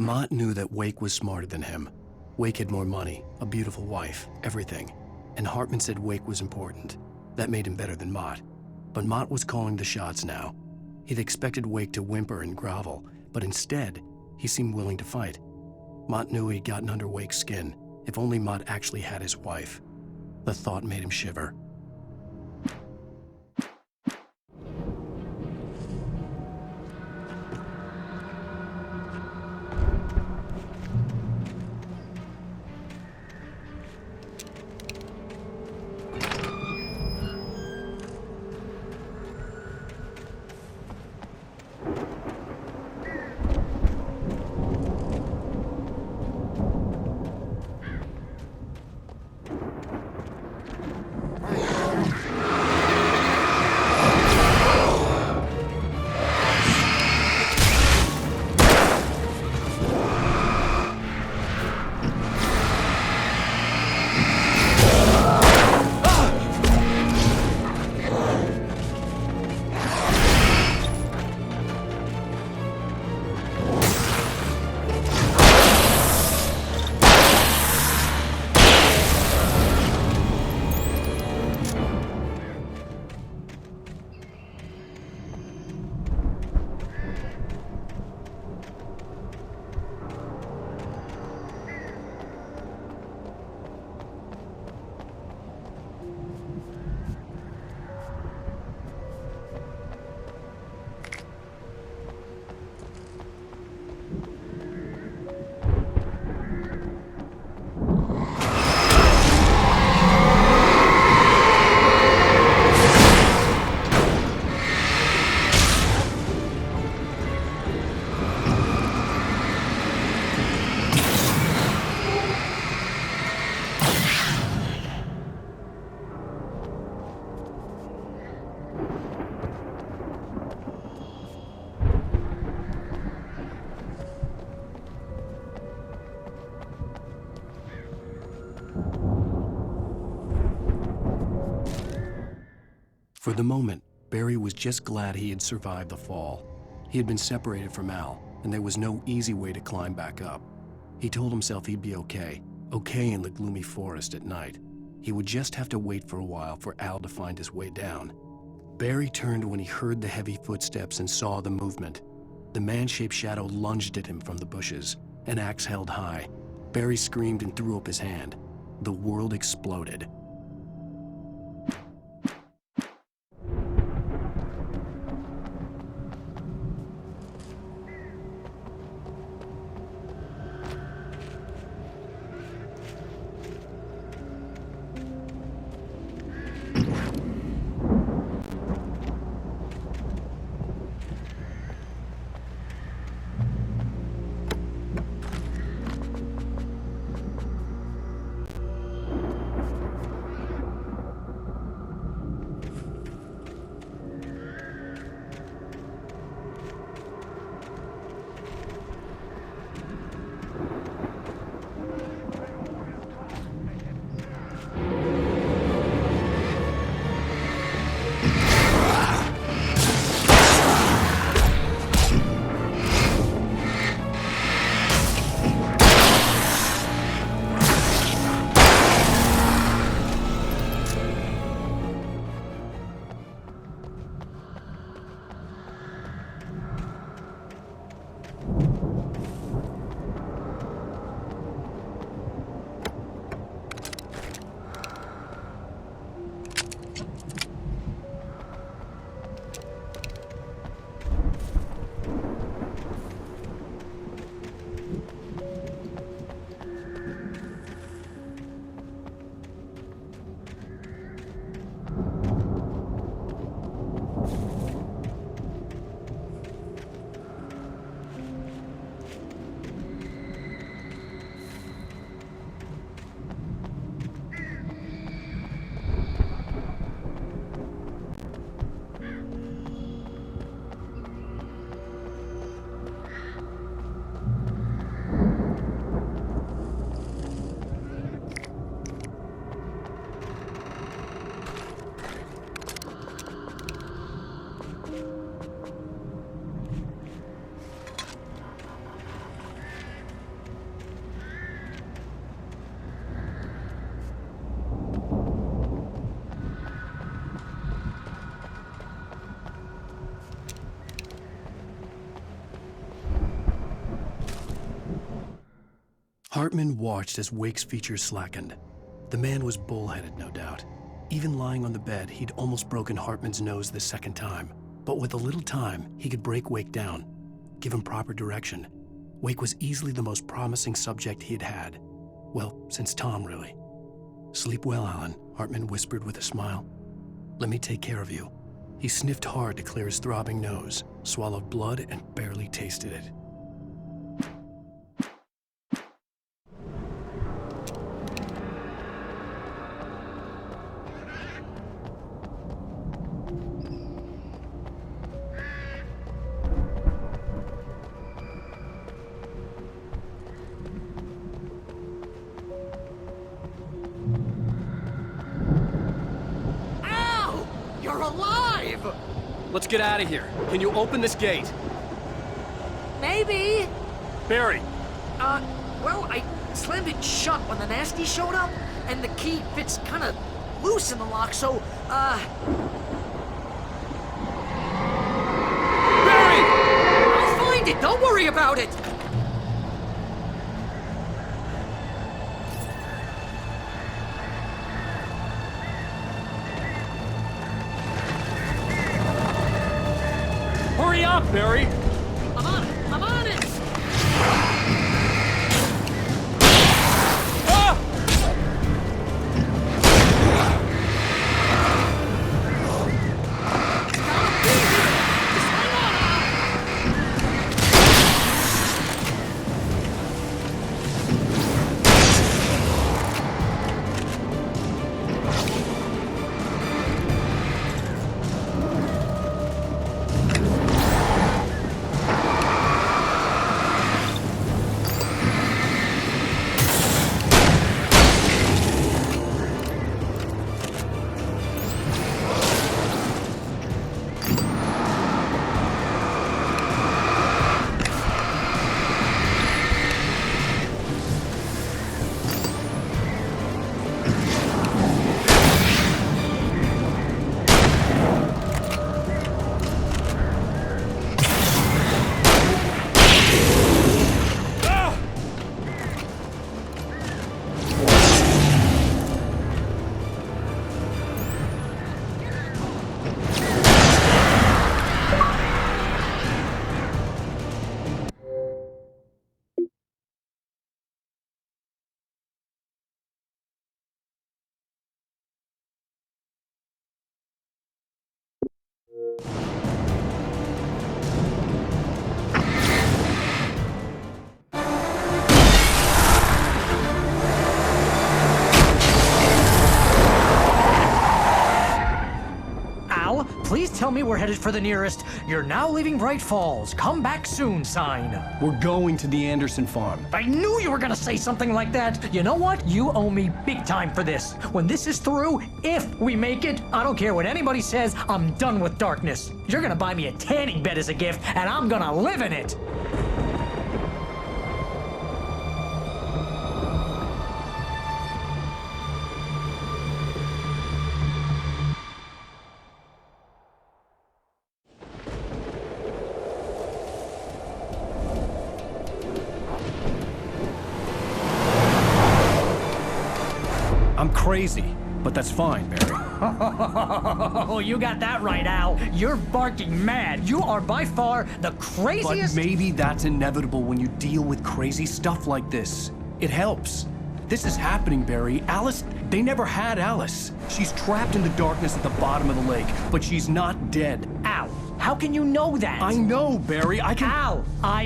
Mott knew that Wake was smarter than him. Wake had more money, a beautiful wife, everything. And Hartman said Wake was important. That made him better than Mott. But Mott was calling the shots now. He'd expected Wake to whimper and grovel, but instead, he seemed willing to fight. Mott knew he'd gotten under Wake's skin. If only Mott actually had his wife. The thought made him shiver. For the moment, Barry was just glad he had survived the fall. He had been separated from Al, and there was no easy way to climb back up. He told himself he'd be okay in the gloomy forest at night. He would just have to wait for a while for Al to find his way down. Barry turned when he heard the heavy footsteps and saw the movement. The man-shaped shadow lunged at him from the bushes, an axe held high. Barry screamed and threw up his hand. The world exploded. Hartman watched as Wake's features slackened. The man was bullheaded, no doubt. Even lying on the bed, he'd almost broken Hartman's nose the second time. But with a little time, he could break Wake down, give him proper direction. Wake was easily the most promising subject he had had. Well, since Tom, really. "Sleep well, Alan," Hartman whispered with a smile. "Let me take care of you." He sniffed hard to clear his throbbing nose, swallowed blood, and barely tasted it. Let's get out of here. Can you open this gate? Maybe. Barry! Well, I slammed it shut when the nasty showed up, and the key fits kind of loose in the lock, so, Barry! I'll find it! Don't worry about it! Hurry up, Barry! I'm on it! I'm on it! Ah! tell me we're headed for the nearest "You're now leaving Bright Falls. Come back soon" sign. We're going to the Anderson farm. I knew you were gonna say something like that. You know what? You owe me big time for this. When this is through, if we make it, I don't care what anybody says, I'm done with darkness. You're gonna buy me a tanning bed as a gift, and I'm gonna live in it. I'm crazy, but that's fine, Barry. Oh, you got that right, Al. You're barking mad. You are by far the craziest... But maybe that's inevitable when you deal with crazy stuff like this. It helps. This is happening, Barry. Alice, they never had Alice. She's trapped in the darkness at the bottom of the lake, but she's not dead. Al, how can you know that? I know, Barry. I can... Al,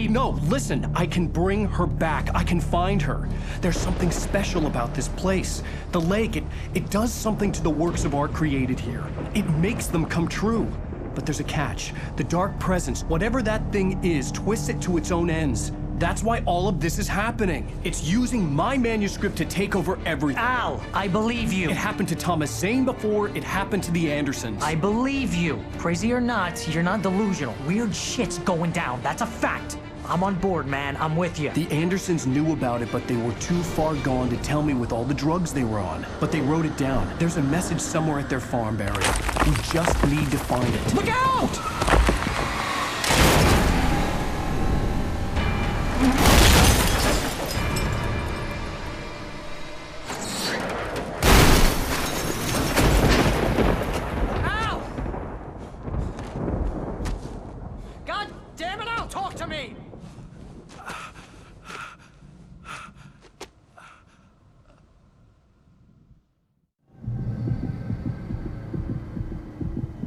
No, listen. I can bring her back. I can find her. There's something special about this place. The lake, it does something to the works of art created here. It makes them come true. But there's a catch. The dark presence, whatever that thing is, twists it to its own ends. That's why all of this is happening. It's using my manuscript to take over everything. Al, I believe you. It happened to Thomas Zane before, it happened to the Andersons. I believe you. Crazy or not, you're not delusional. Weird shit's going down. That's a fact. I'm on board, man. I'm with you. The Andersons knew about it, but they were too far gone to tell me with all the drugs they were on. But they wrote it down. There's a message somewhere at their farm, Barry. We just need to find it. Look out!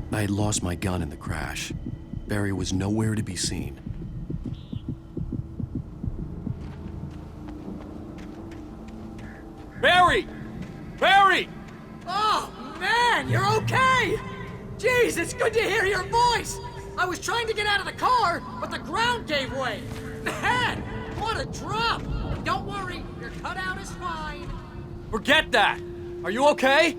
I had lost my gun in the crash. Barry was nowhere to be seen. Barry! Barry! Oh, man, you're okay! Jeez, it's good to hear your voice! I was trying to get out of the car, but the ground gave way. Man, what a drop! Don't worry, your cutout is fine. Forget that! Are you okay?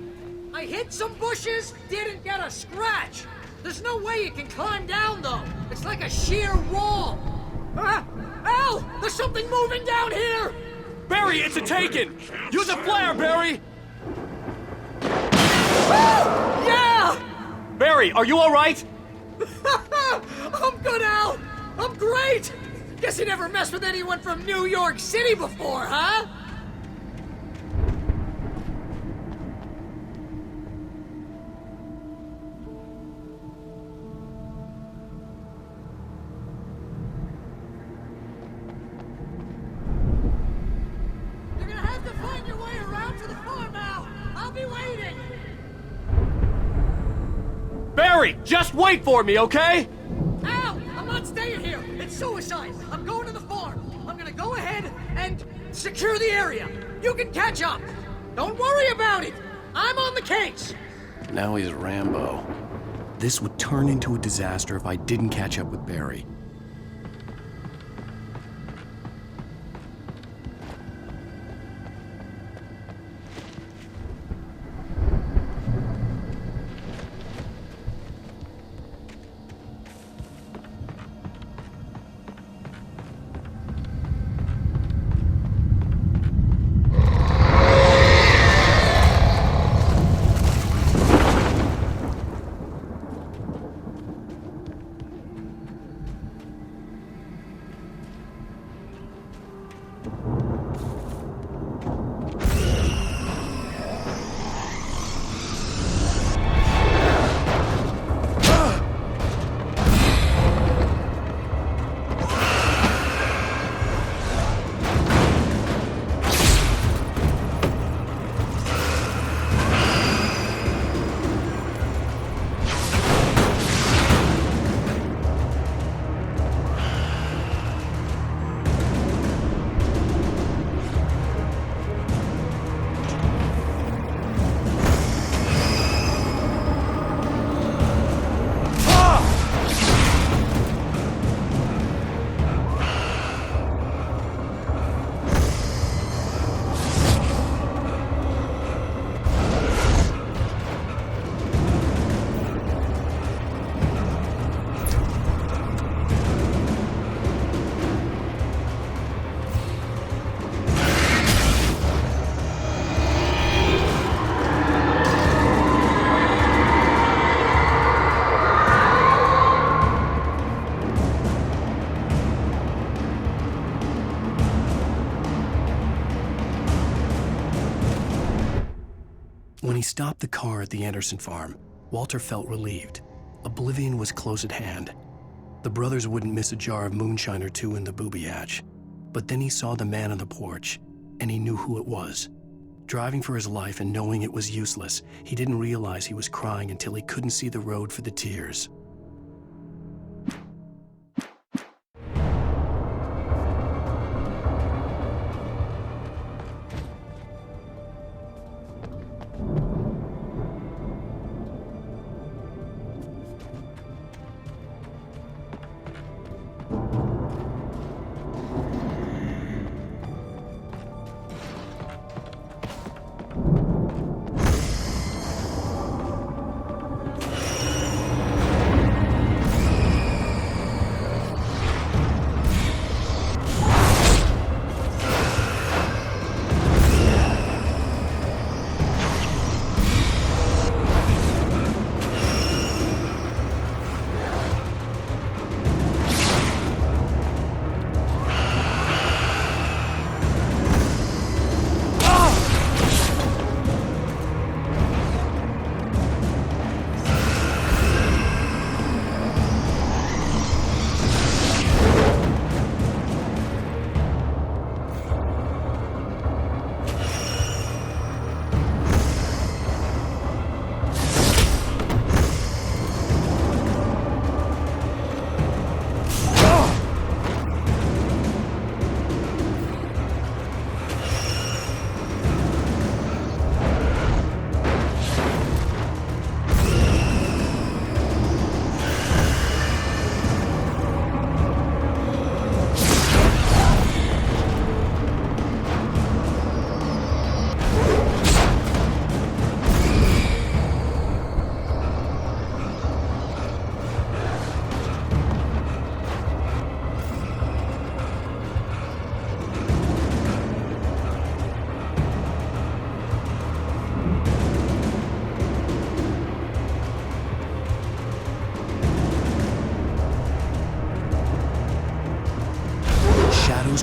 I hit some bushes, didn't get a scratch. There's no way you can climb down, though. It's like a sheer wall. Al, there's something moving down here! Barry, it's a taken! Use a flare, Barry! Yeah! Barry, are you all right? I'm good, Al. I'm great. Guess you never messed with anyone from New York City before, huh? You're gonna have to find your way around to the farm, Al. I'll be waiting. Barry, just wait for me, okay? Al, I'm not staying here. It's suicide. I'm going to the farm. I'm gonna go ahead and secure the area. You can catch up. Don't worry about it. I'm on the case. Now he's Rambo. This would turn into a disaster if I didn't catch up with Barry. When he stopped the car at the Anderson farm, Walter felt relieved. Oblivion was close at hand. The brothers wouldn't miss a jar of moonshine or two in the booby hatch. But then he saw the man on the porch, and he knew who it was. Driving for his life and knowing it was useless, he didn't realize he was crying until he couldn't see the road for the tears.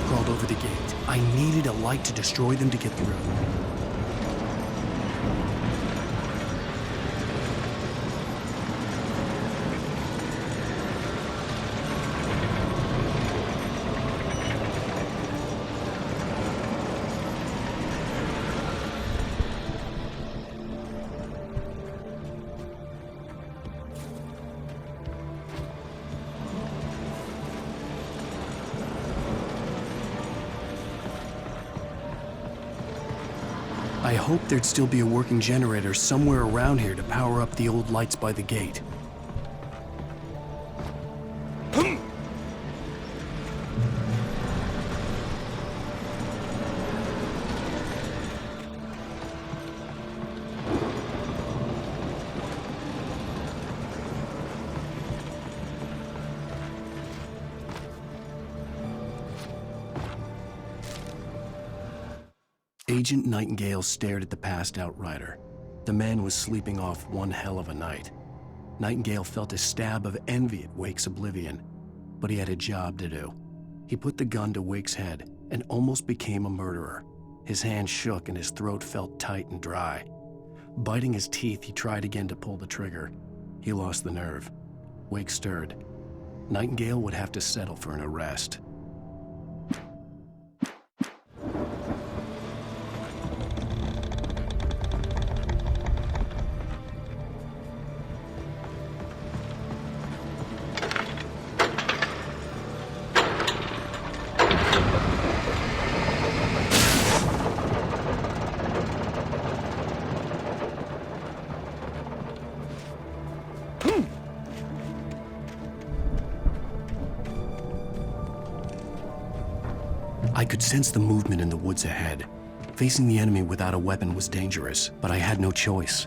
Crawled over the gate. I needed a light to destroy them to get through. I hoped there'd still be a working generator somewhere around here to power up the old lights by the gate. Agent Nightingale stared at the passed-out rider. The man was sleeping off one hell of a night. Nightingale felt a stab of envy at Wake's oblivion, but he had a job to do. He put the gun to Wake's head and almost became a murderer. His hand shook and his throat felt tight and dry. Biting his teeth, he tried again to pull the trigger. He lost the nerve. Wake stirred. Nightingale would have to settle for an arrest. I could sense the movement in the woods ahead. Facing the enemy without a weapon was dangerous, but I had no choice.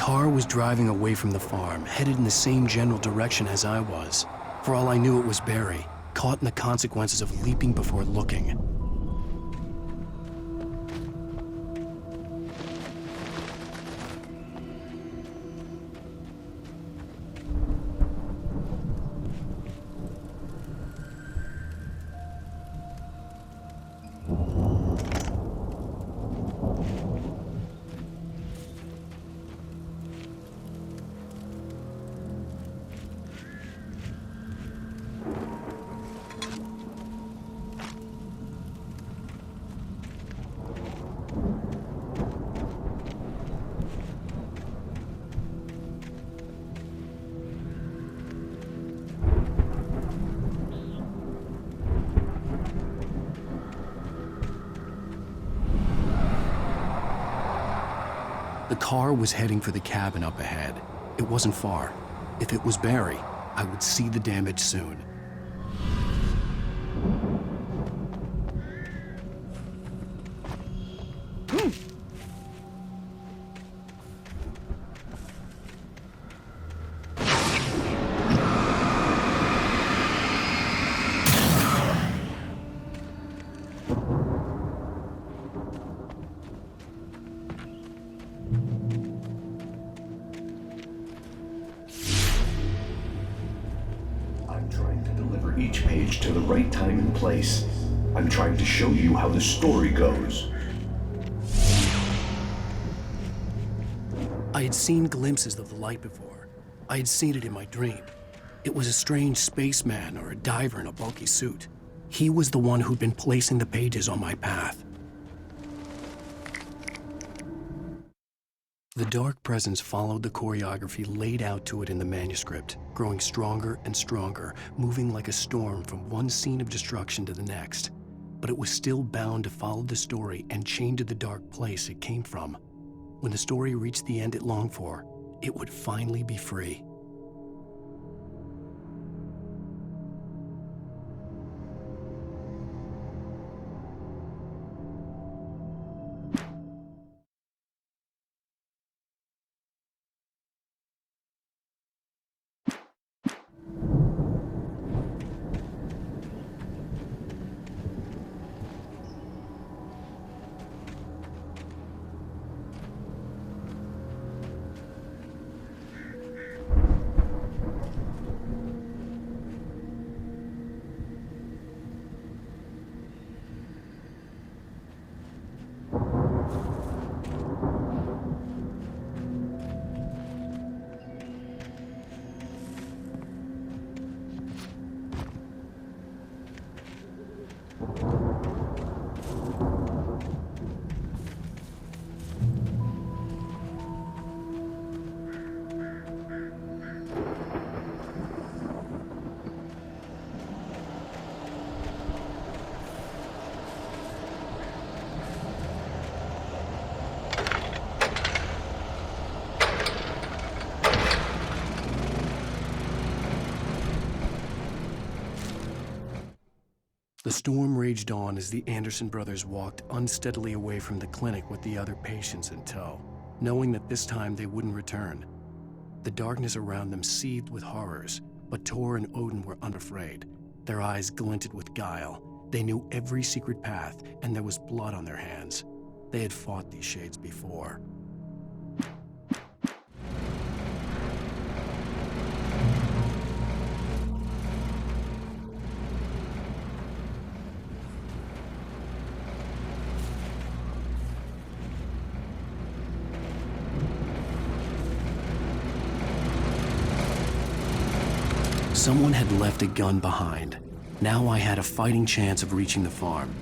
car was driving away from the farm, headed in the same general direction as I was. For all I knew, it was Barry, caught in the consequences of leaping before looking. The car was heading for the cabin up ahead. It wasn't far. If it was Barry, I would see the damage soon. Each page to the right time and place. I'm trying to show you how the story goes. I had seen glimpses of the light before. I had seen it in my dream. It was a strange spaceman or a diver in a bulky suit. He was the one who'd been placing the pages on my path. The dark presence followed the choreography laid out to it in the manuscript, growing stronger and stronger, moving like a storm from one scene of destruction to the next. But it was still bound to follow the story and chained to the dark place it came from. When the story reached the end it longed for, it would finally be free. The storm raged on as the Anderson brothers walked unsteadily away from the clinic with the other patients in tow, knowing that this time they wouldn't return. The darkness around them seethed with horrors, but Tor and Odin were unafraid. Their eyes glinted with guile. They knew every secret path, and there was blood on their hands. They had fought these shades before. Someone had left a gun behind. Now I had a fighting chance of reaching the farm.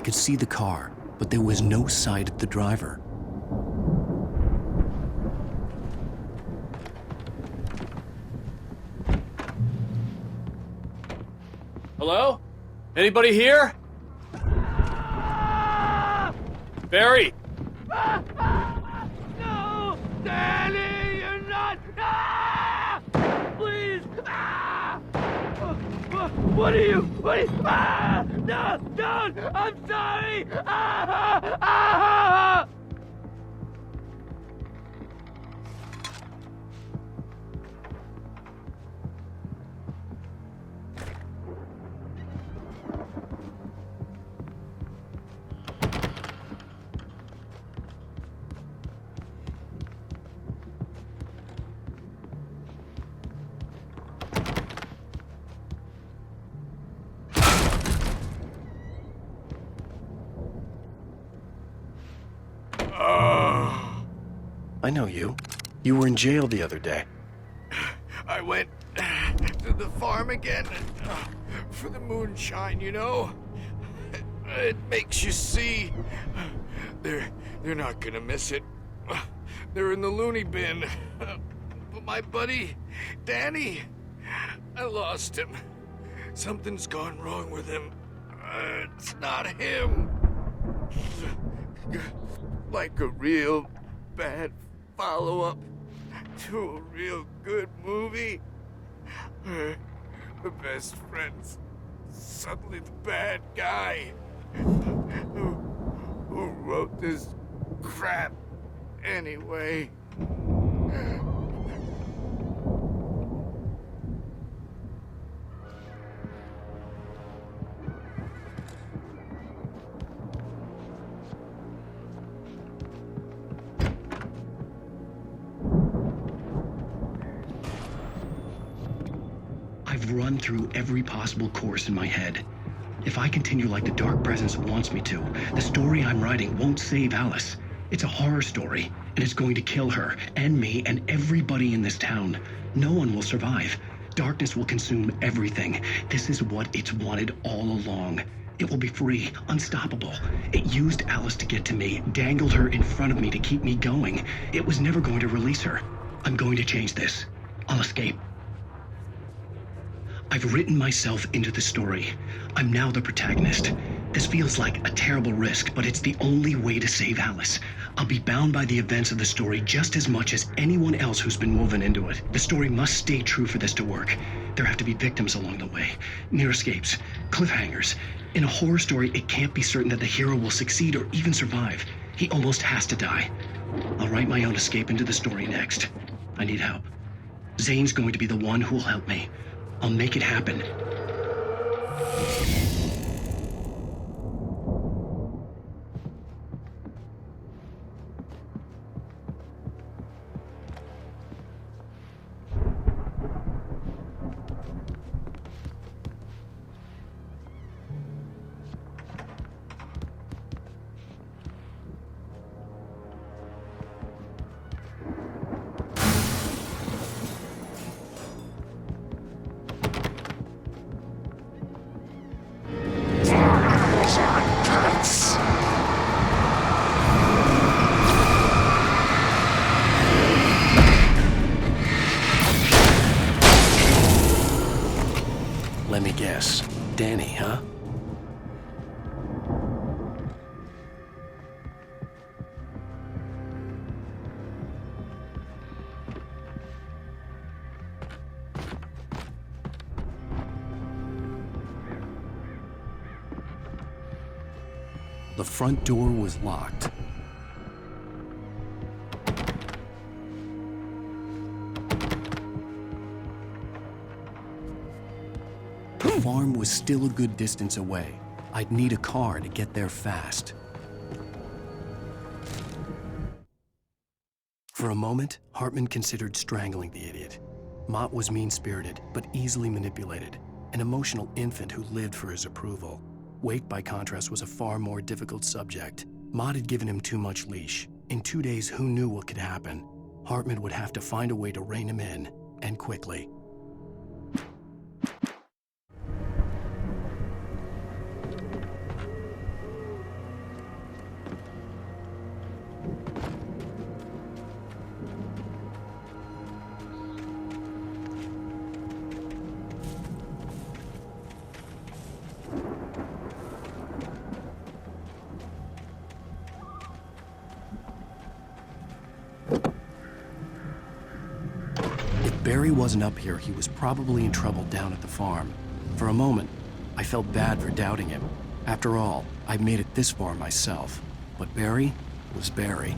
could see the car, but there was no sight of the driver. Hello? Anybody here? Barry! No! Danny, you're not! Please! What are you? No! Don't! I'm sorry! I know you. You were in jail the other day. I went to the farm again for the moonshine, you know? It makes you see. They're not gonna miss it. They're in the loony bin. But my buddy, Danny, I lost him. Something's gone wrong with him. It's not him. Like a real bad follow-up to a real good movie. The best friend's suddenly the bad guy. Who wrote this crap anyway? I've run through every possible course in my head. If I continue like the Dark Presence wants me to, the story I'm writing won't save Alice. It's a horror story, and it's going to kill her, and me, and everybody in this town. No one will survive. Darkness will consume everything. This is what it's wanted all along. It will be free, unstoppable. It used Alice to get to me, dangled her in front of me to keep me going. It was never going to release her. I'm going to change this. I'll escape. I've written myself into the story. I'm now the protagonist. This feels like a terrible risk, but it's the only way to save Alice. I'll be bound by the events of the story just as much as anyone else who's been woven into it. The story must stay true for this to work. There have to be victims along the way, near escapes, cliffhangers. In a horror story, it can't be certain that the hero will succeed or even survive. He almost has to die. I'll write my own escape into the story next. I need help. Zane's going to be the one who'll help me. I'll make it happen. Let me guess. Danny, huh? The front door was locked. The farm was still a good distance away. I'd need a car to get there fast. For a moment, Hartman considered strangling the idiot. Mott was mean-spirited, but easily manipulated, an emotional infant who lived for his approval. Wake, by contrast, was a far more difficult subject. Mott had given him too much leash. In 2 days, who knew what could happen? Hartman would have to find a way to rein him in, and quickly. Barry wasn't up here, he was probably in trouble down at the farm. For a moment, I felt bad for doubting him. After all, I'd made it this far myself. But Barry was Barry.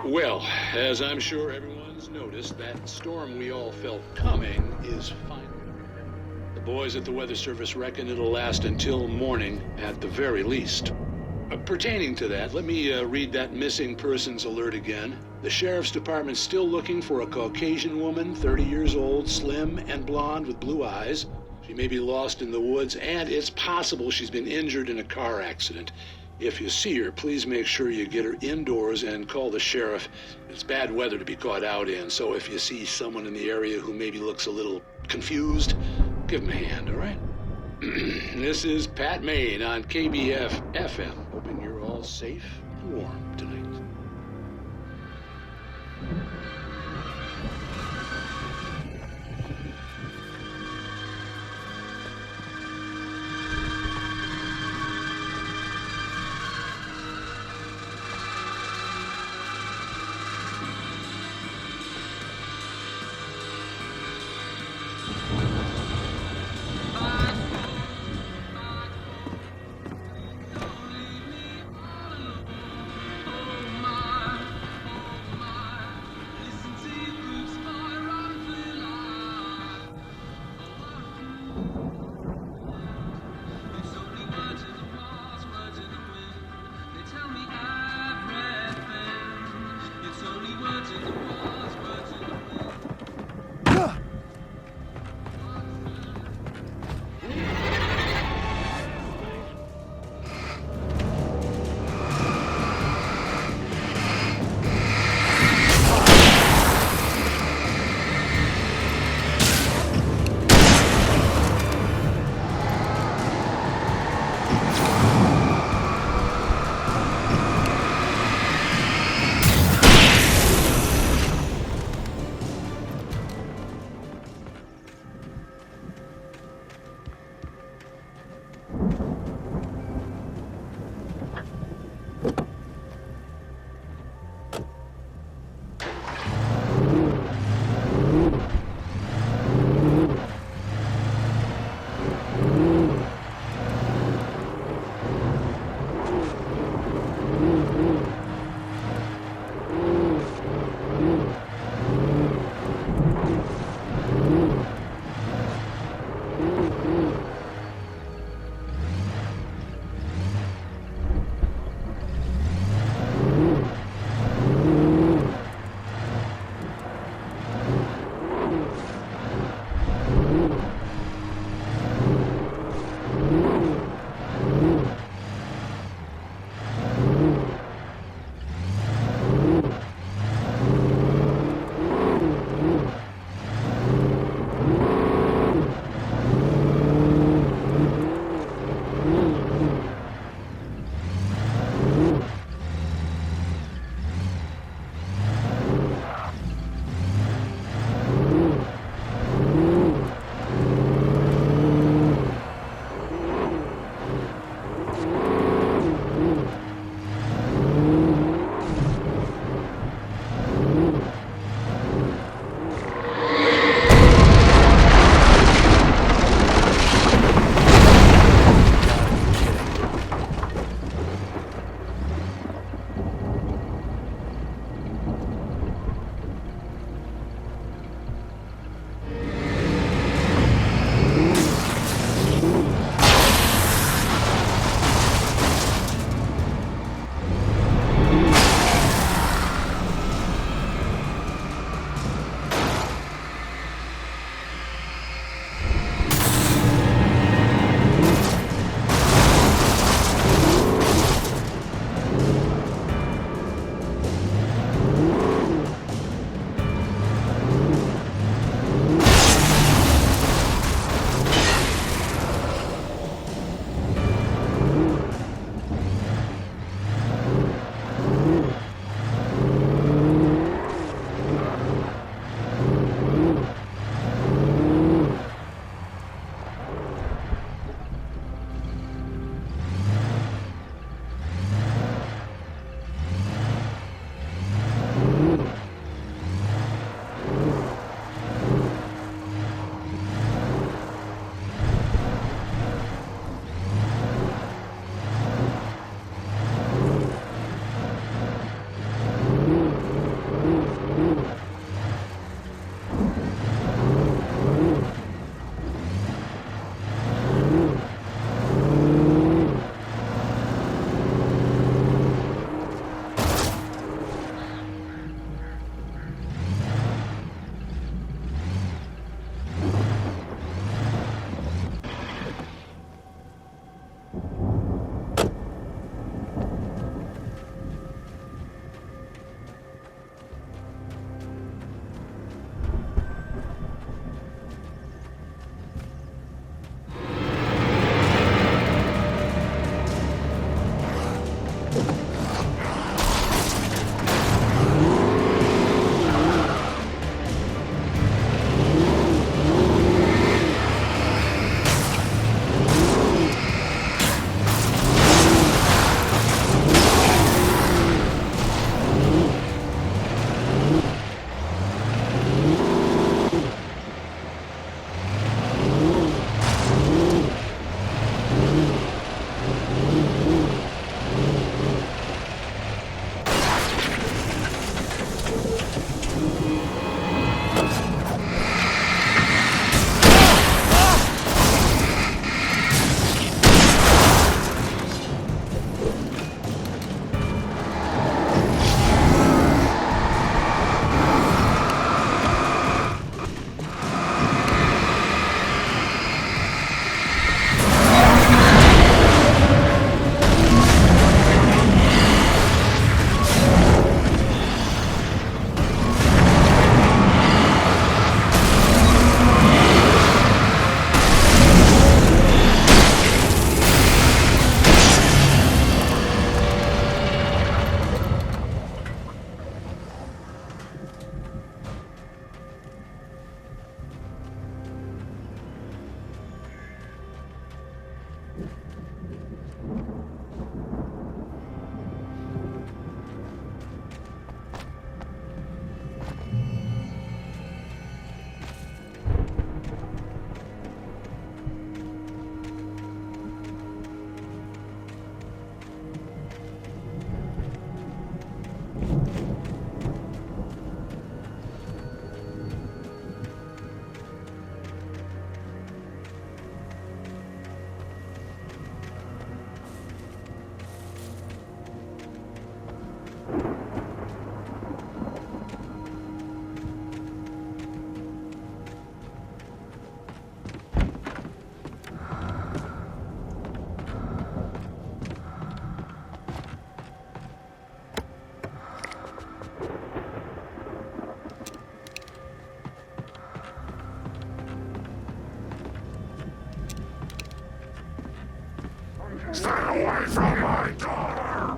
Well, as I'm sure everyone's noticed, that storm we all felt coming is finally. The boys at the Weather Service reckon it'll last until morning at the very least. Pertaining to that, let me read that missing persons alert again. The Sheriff's Department's still looking for a Caucasian woman, 30 years old, slim and blonde with blue eyes. She may be lost in the woods, and it's possible she's been injured in a car accident. If you see her, please make sure you get her indoors and call the sheriff. It's bad weather to be caught out in, so if you see someone in the area who maybe looks a little confused, give him a hand, all right? This is Pat Maine on KBF FM. Hoping you're all safe and warm tonight. Stay away from my daughter!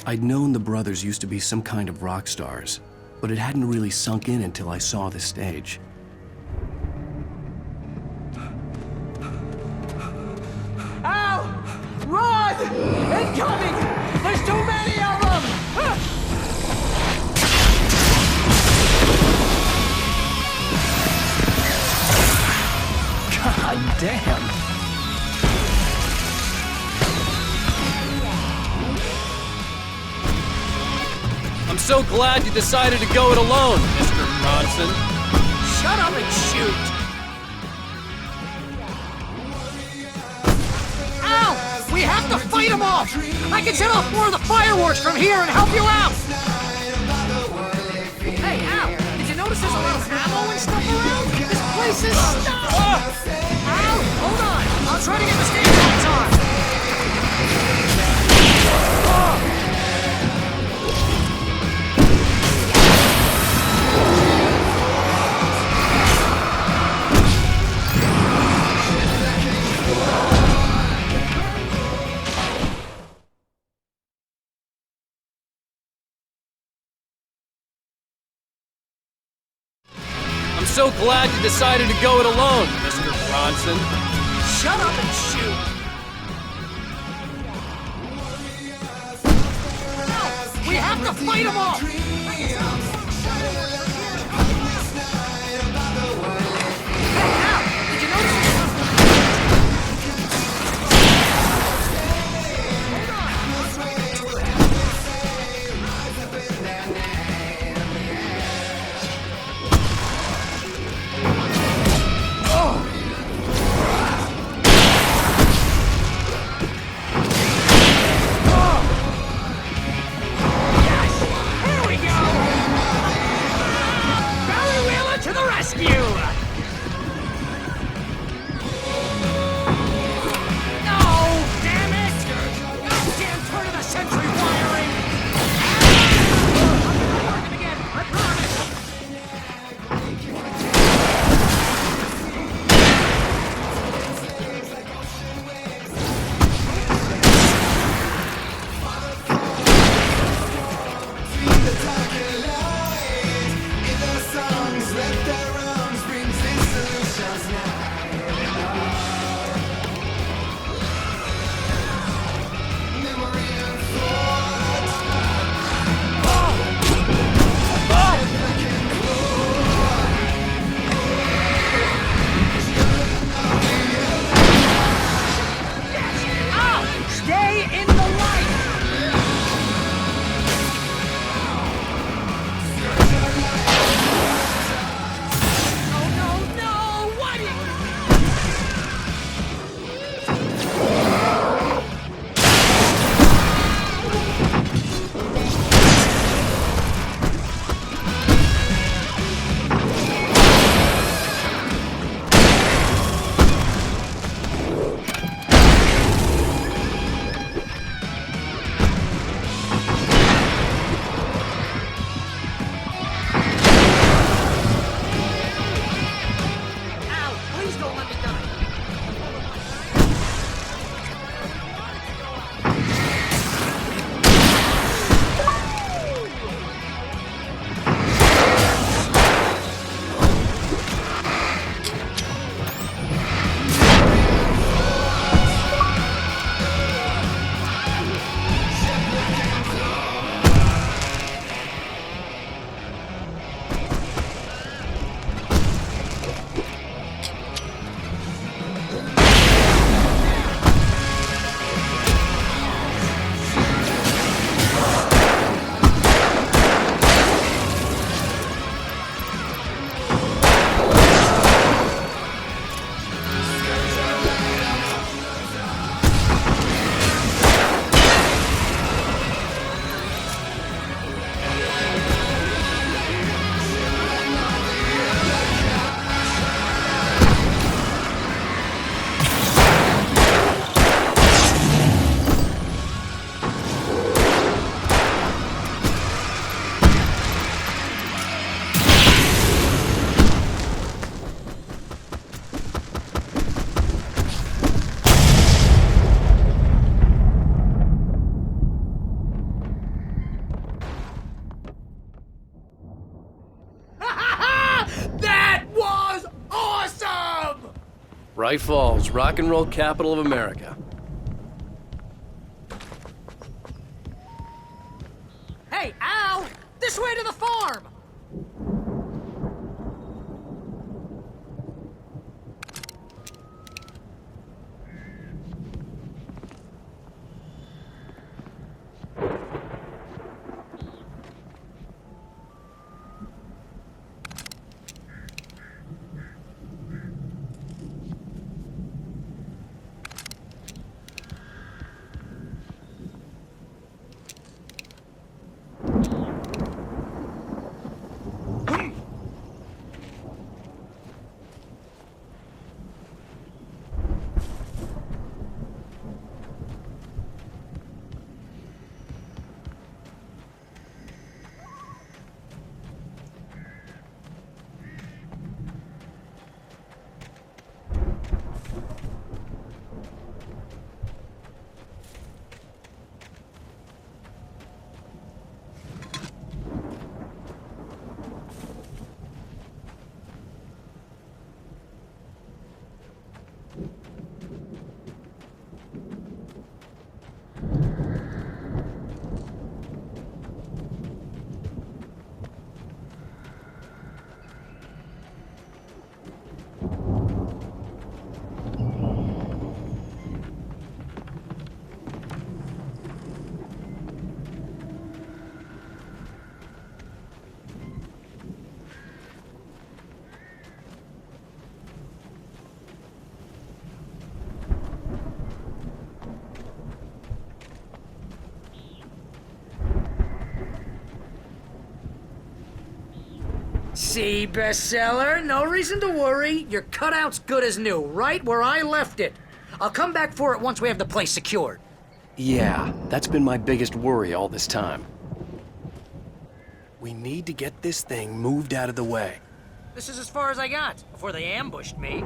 I'd known the brothers used to be some kind of rock stars, but it hadn't really sunk in until I saw the stage. Al! Run! Incoming! There's too many of them! God damn! I'm so glad you decided to go it alone, Mr. Bronson. Shut up and shoot! Ow! We have to fight them off! I can set off more of the fireworks from here and help you out! Hey, Al! Did you notice there's a lot of ammo and stuff around? This place is stuffed! Al! Hold on! I'll try to get the stage lights on! I'm so glad you decided to go it alone, Mr. Bronson. Shut up and shoot! No! We have to fight them off! Hey, Al! Did you notice? Here we Bright Falls, rock and roll capital of America. Hey, Al! This way to the farm! See, bestseller? No reason to worry. Your cutout's good as new, right where I left it. I'll come back for it once we have the place secured. Yeah, that's been my biggest worry all this time. We need to get this thing moved out of the way. This is as far as I got before they ambushed me.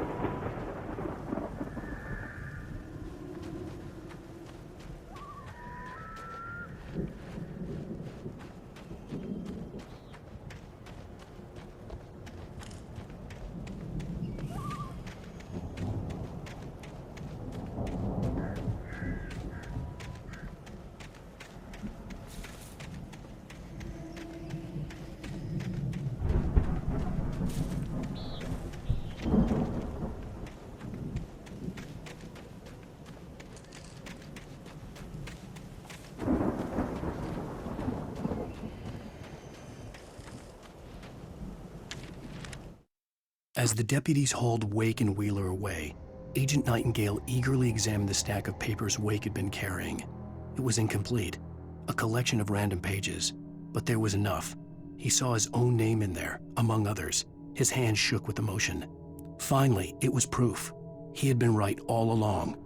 As the deputies hauled Wake and Wheeler away, Agent Nightingale eagerly examined the stack of papers Wake had been carrying. It was incomplete, a collection of random pages, but there was enough. He saw his own name in there, among others. His hand shook with emotion. Finally, it was proof. He had been right all along.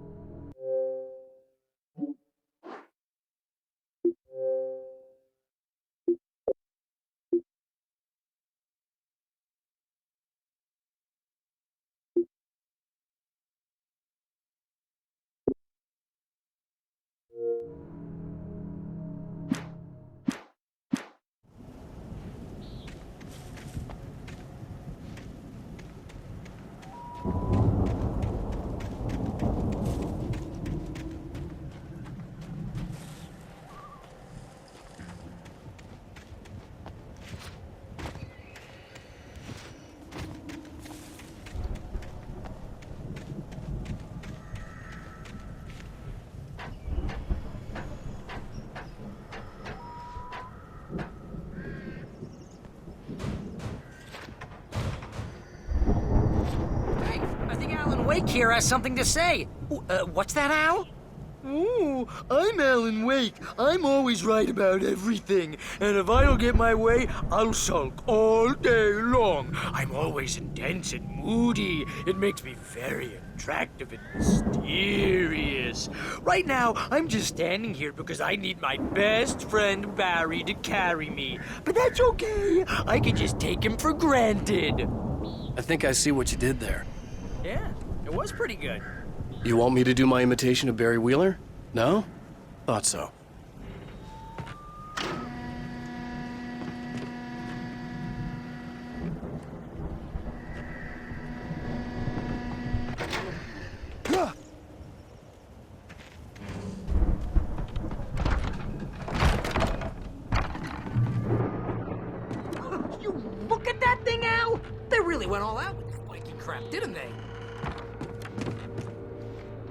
Wake here has something to say. What's that, Al? Ooh, I'm Alan Wake. I'm always right about everything. And if I don't get my way, I'll sulk all day long. I'm always intense and moody. It makes me very attractive and mysterious. Right now, I'm just standing here because I need my best friend Barry to carry me. But that's okay. I can just take him for granted. I think I see what you did there. Yeah, it was pretty good. You want me to do my imitation of Barry Wheeler? No? Thought so. went all out with that Viking crap, didn't they?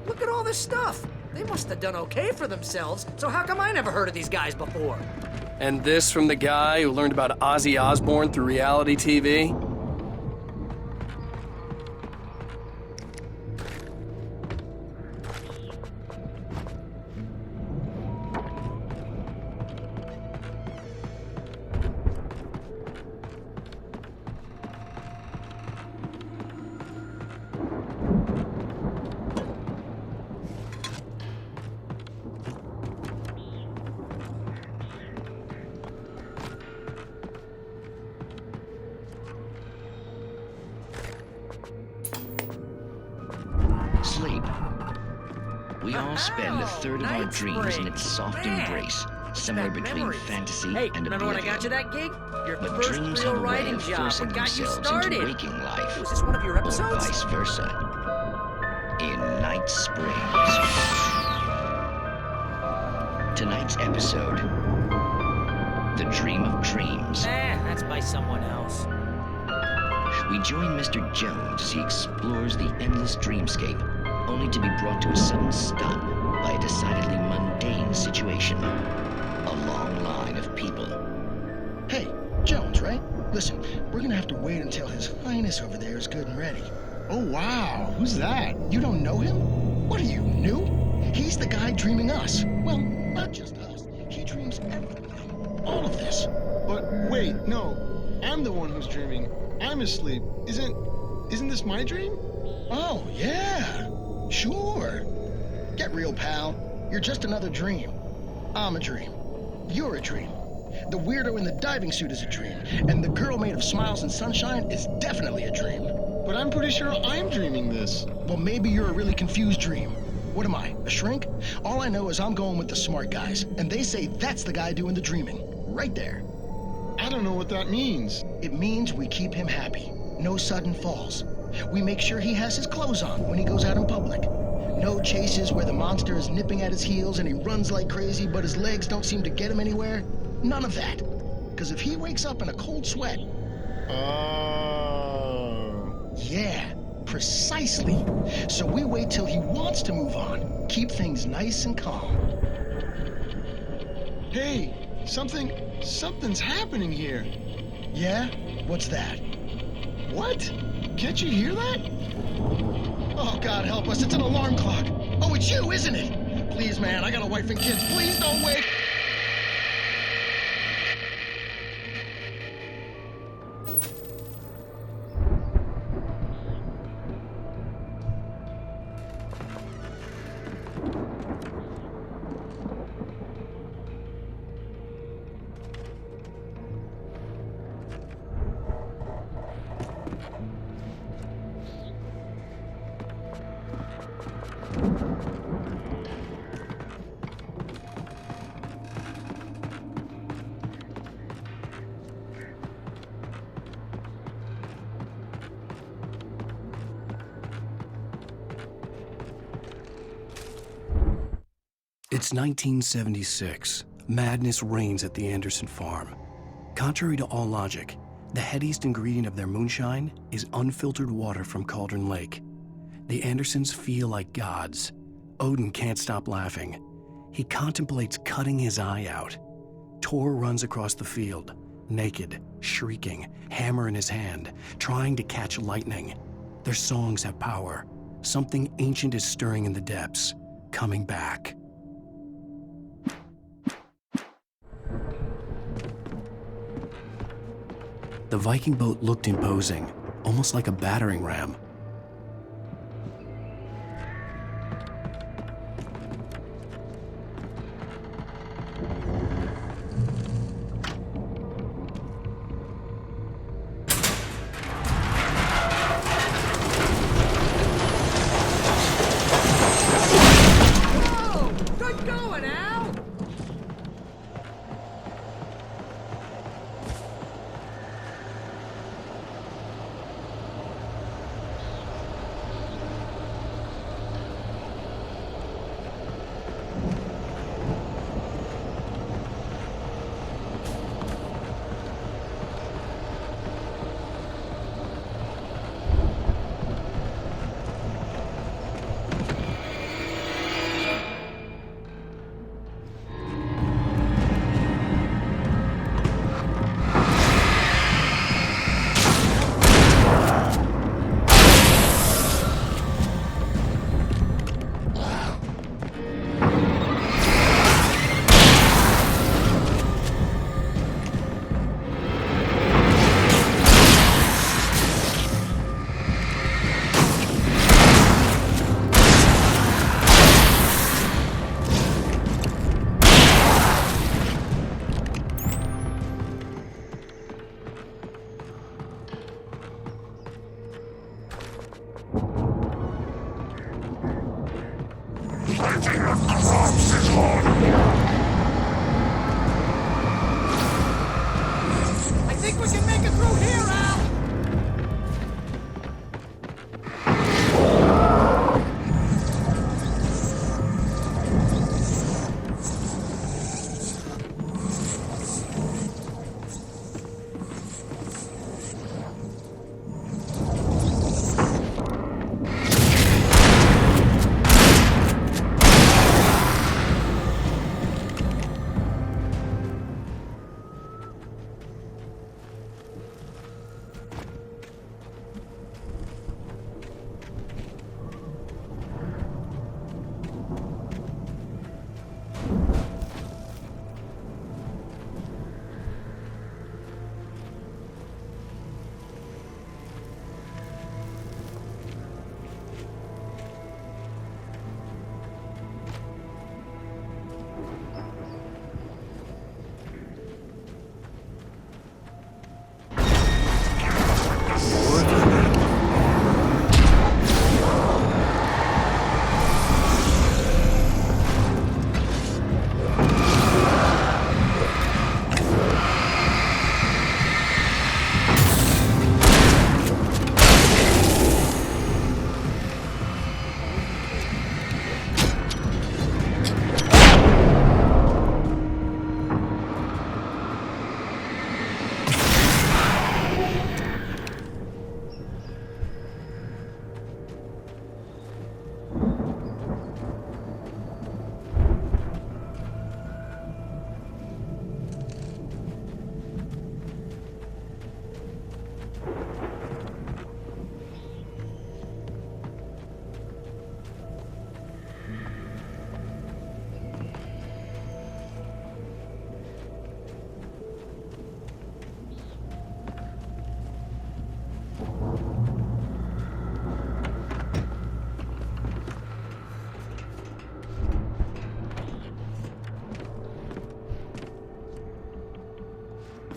Look at all this stuff. They must have done okay for themselves, so how come I never heard of these guys before? And this from the guy who learned about Ozzy Osbourne through reality TV? Sleep. We all spend a third of our dreams in its soft embrace, somewhere between fantasy Hey, and remember when I oblivion. got you that gig? Your But first dreams real have a way writing of job. forcing What got you themselves started? into waking life, Was this one of your or episodes? vice versa. In Night Springs. Tonight's episode, The Dream of Dreams. That's by someone else. We join Mr. Jones as he explores the endless dreamscape, only to be brought to a sudden stop by a decidedly mundane situation. A long line of people. Hey, Jones, right? Listen, we're gonna have to wait until His Highness over there is good and ready. Oh, wow. Who's that? You don't know him? What are you, new? He's the guy dreaming us. Well, not just us. He dreams everything. All of this. But wait, no. I'm the one who's dreaming. I'm asleep. Isn't this my dream? Oh, yeah. Sure. Get real, pal. You're just another dream. I'm a dream. You're a dream. The weirdo in the diving suit is a dream. And the girl made of smiles and sunshine is definitely a dream. But I'm pretty sure I'm dreaming this. Well, maybe you're a really confused dream. What am I, a shrink? All I know is I'm going with the smart guys. And they say that's the guy doing the dreaming. Right there. I don't know what that means. It means we keep him happy. No sudden falls. We make sure he has his clothes on when he goes out in public. No chases where the monster is nipping at his heels and he runs like crazy, but his legs don't seem to get him anywhere. None of that. Because if he wakes up in a cold sweat... Oh. Yeah, precisely. So we wait till he wants to move on. Keep things nice and calm. Hey, something's happening here. Yeah? What's that? What? Can't you hear that? Oh, God help us, it's an alarm clock. Oh, it's you, isn't it? Please, man, I got a wife and kids. Please don't wake... It's 1976. Madness reigns at the Anderson farm. Contrary to all logic, the headiest ingredient of their moonshine is unfiltered water from Cauldron Lake. The Andersons feel like gods. Odin can't stop laughing. He contemplates cutting his eye out. Tor runs across the field, naked, shrieking, hammer in his hand, trying to catch lightning. Their songs have power. Something ancient is stirring in the depths, coming back. The Viking boat looked imposing, almost like a battering ram. Whoa! Good going, Al!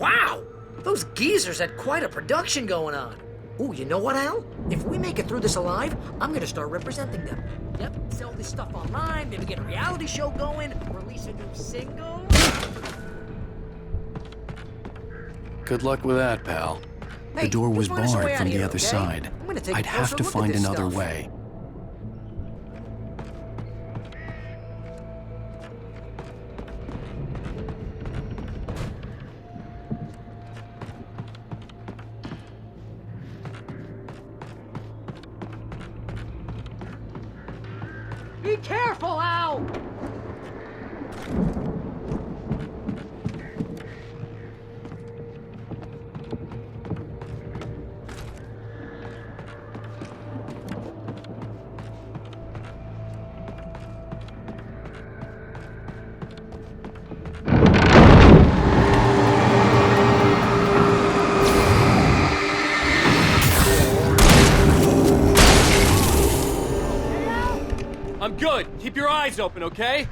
Wow! Those geezers had quite a production going on. Ooh, you know what, Al? If we make it through this alive, I'm gonna start representing them. Yep, sell this stuff online, maybe get a reality show going, release a new single. Good luck with that, pal. Hey, The door was just find us a way barred out from of the here, other okay? side. I'm gonna take a I'd have closer to look at find this another stuff. way. Be careful, Al! I'm good. Keep your eyes open, okay?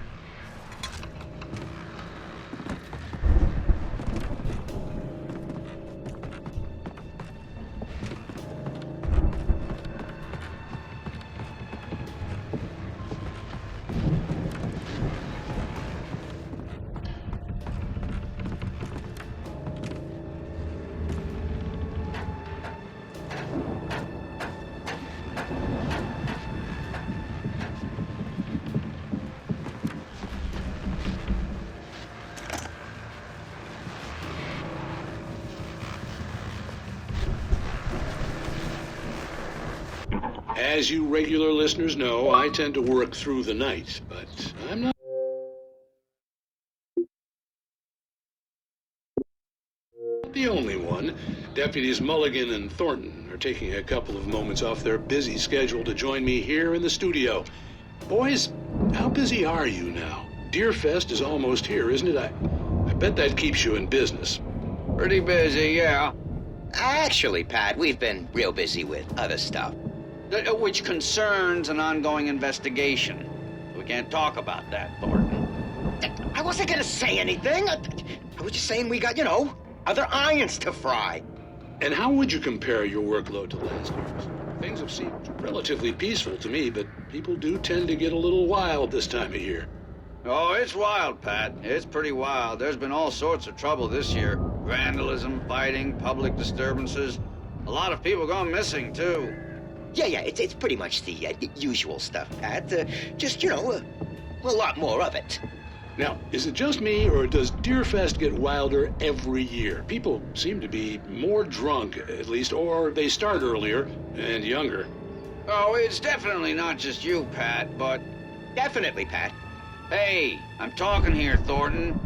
As you regular listeners know, I tend to work through the night, but I'm not the only one. Deputies Mulligan and Thornton are taking a couple of moments off their busy schedule to join me here in the studio. Boys, how busy are you now? Deerfest is almost here, isn't it? I bet that keeps you in business. Pretty busy, yeah. Actually, Pat, we've been real busy with other stuff, which concerns an ongoing investigation. We can't talk about that, Thornton. I wasn't gonna say anything. I was just saying we got, other irons to fry. And how would you compare your workload to last year's? Things have seemed relatively peaceful to me, but people do tend to get a little wild this time of year. Oh, it's wild, Pat. It's pretty wild. There's been all sorts of trouble this year. Vandalism, fighting, public disturbances. A lot of people gone missing, too. Yeah, it's pretty much the usual stuff, Pat. Just, a lot more of it. Now, is it just me, or does Deerfest get wilder every year? People seem to be more drunk, at least, or they start earlier and younger. Oh, it's definitely not just you, Pat, but... Definitely, Pat. Hey, I'm talking here, Thornton.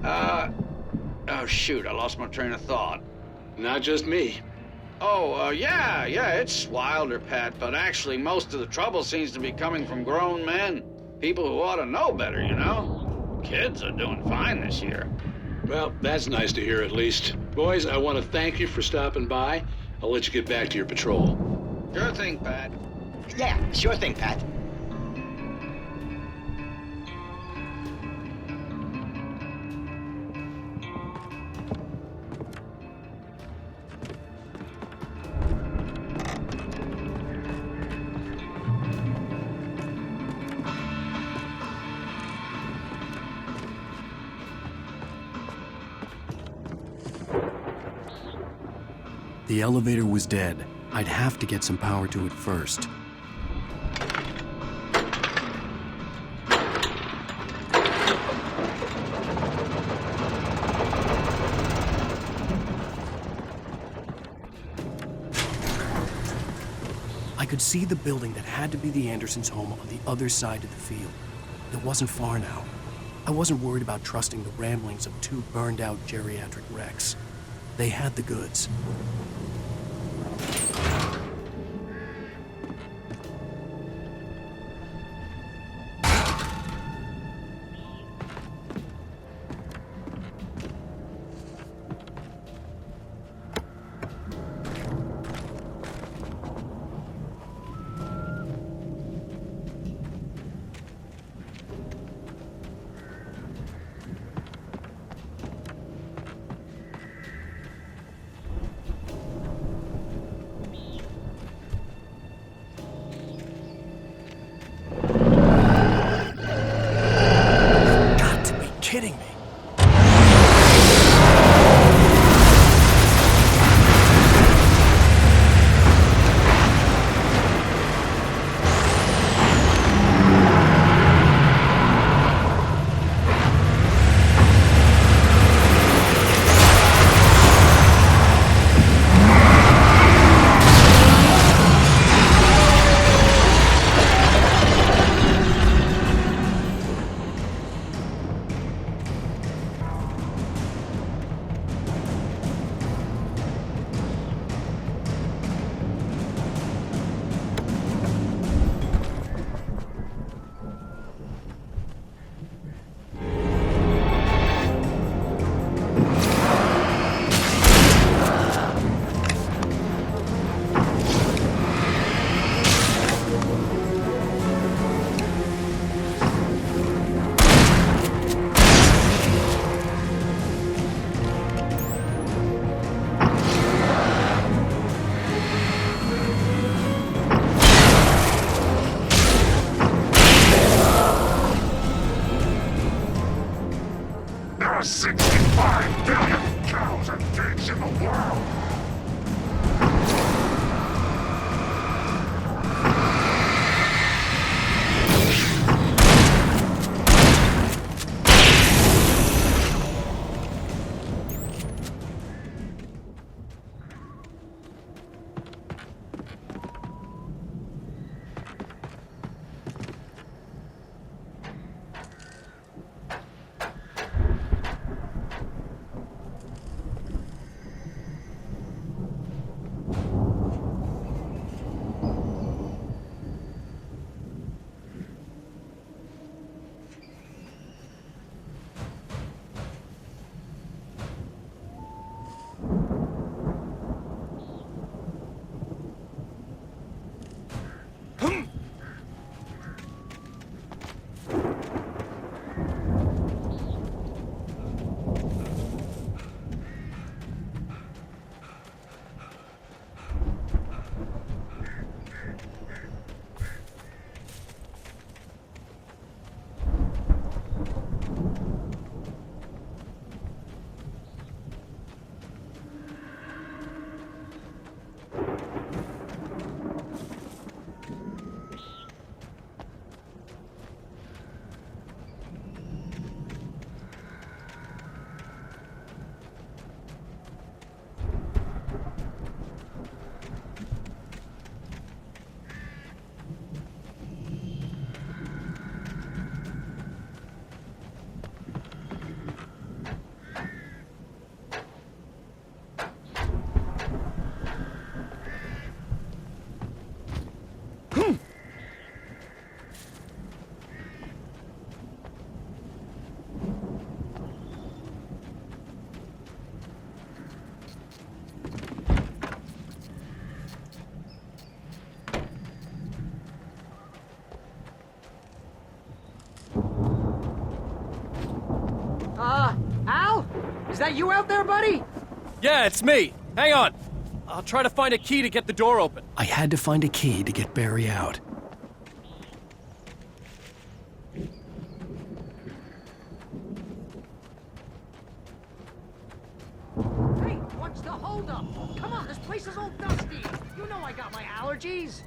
Oh, shoot, I lost my train of thought. Not just me. Oh, yeah, it's wilder, Pat, but actually most of the trouble seems to be coming from grown men. People who ought to know better, Kids are doing fine this year. Well, that's nice to hear at least. Boys, I want to thank you for stopping by. I'll let you get back to your patrol. Sure thing, Pat. Yeah, sure thing, Pat. The elevator was dead. I'd have to get some power to it first. I could see the building that had to be the Andersons' home on the other side of the field. It wasn't far now. I wasn't worried about trusting the ramblings of two burned-out geriatric wrecks. They had the goods. are 65 billion cows and pigs in the world. Al? Is that you out there, buddy? Yeah, it's me. Hang on. I'll try to find a key to get the door open. I had to find a key to get Barry out. Hey, what's the holdup? Come on, this place is all dusty. You know I got my allergies.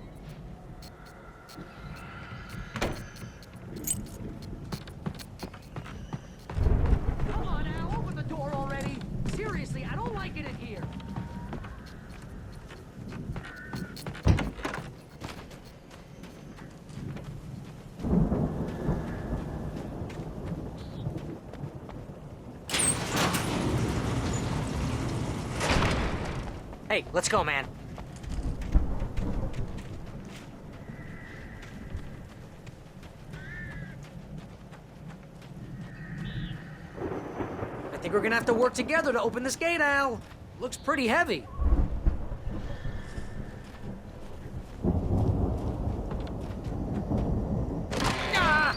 Come on, Al, open the door already. Seriously, I don't like it in here. Hey, let's go, man. I think we're gonna have to work together to open this gate, Al. Looks pretty heavy. Ah!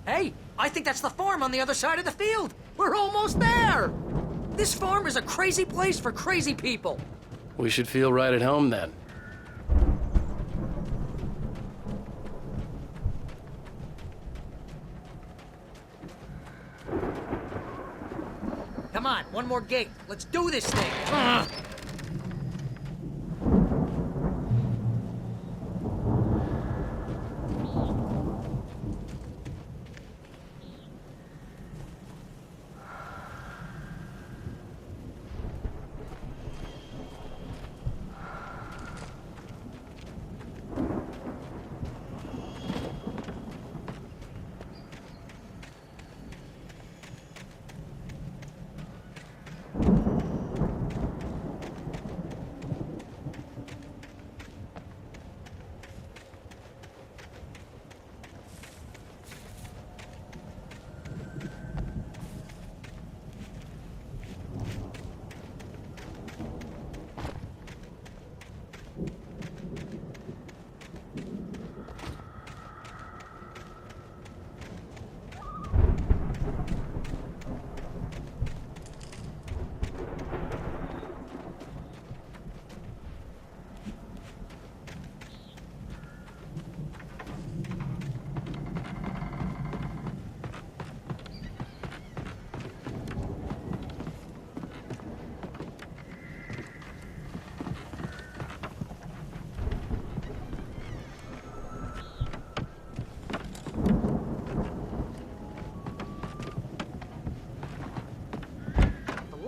Hey, I think that's the farm on the other side of the field. We're almost there. This farm is a crazy place for crazy people. We should feel right at home then. Come on, one more gate. Let's do this thing.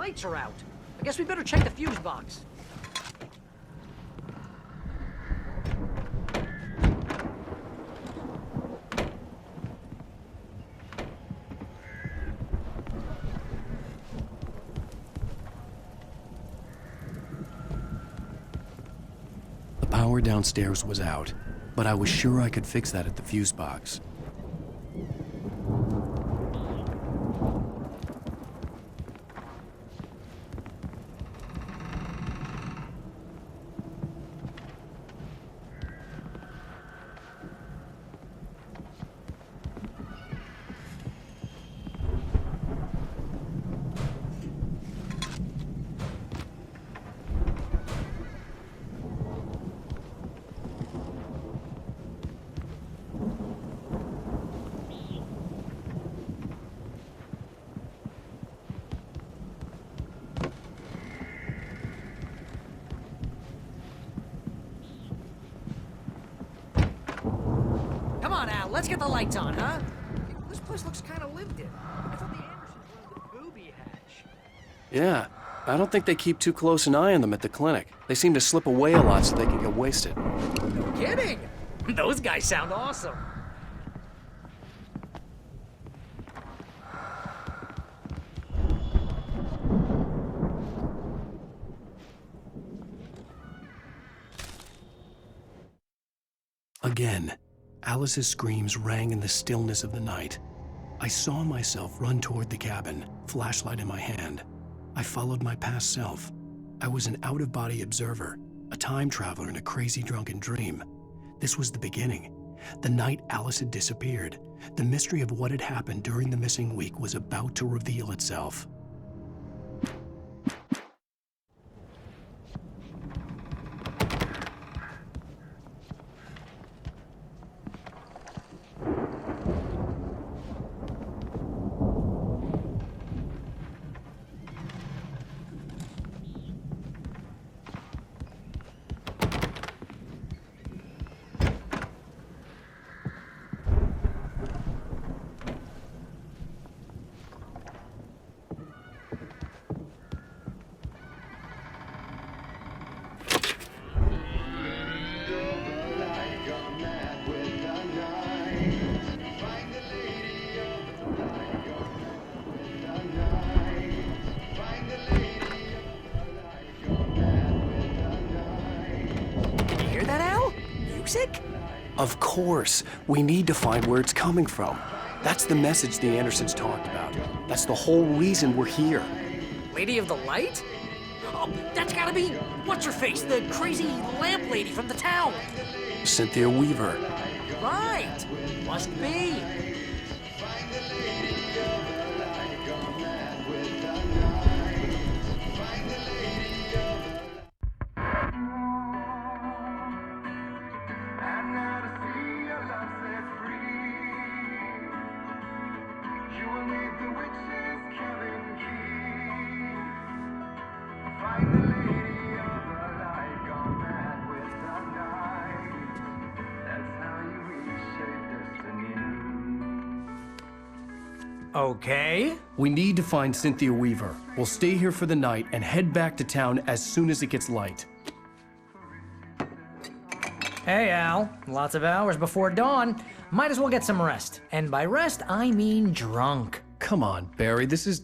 lights are out. I guess we better check the fuse box. The power downstairs was out, but I was sure I could fix that at the fuse box. Come on, Al, let's get the lights on, huh? This place looks kind of lived in. I thought the Andersons wanted the booby hatch. Yeah, I don't think they keep too close an eye on them at the clinic. They seem to slip away a lot so they can get wasted. No kidding! Those guys sound awesome. Again, Alice's screams rang in the stillness of the night. I saw myself run toward the cabin, flashlight in my hand. I followed my past self. I was an out-of-body observer, a time traveler in a crazy drunken dream. This was the beginning. The night Alice had disappeared. The mystery of what had happened during the missing week was about to reveal itself. Music? Of course. We need to find where it's coming from. That's the message the Andersons talked about. That's the whole reason we're here. Lady of the Light? Oh, that's gotta be what's-her-face, the crazy lamp lady from the town. Cynthia Weaver. Right. Must be. Okay. We need to find Cynthia Weaver. We'll stay here for the night and head back to town as soon as it gets light. Hey, Al. Lots of hours before dawn. Might as well get some rest. And by rest, I mean drunk. Come on, Barry, this is...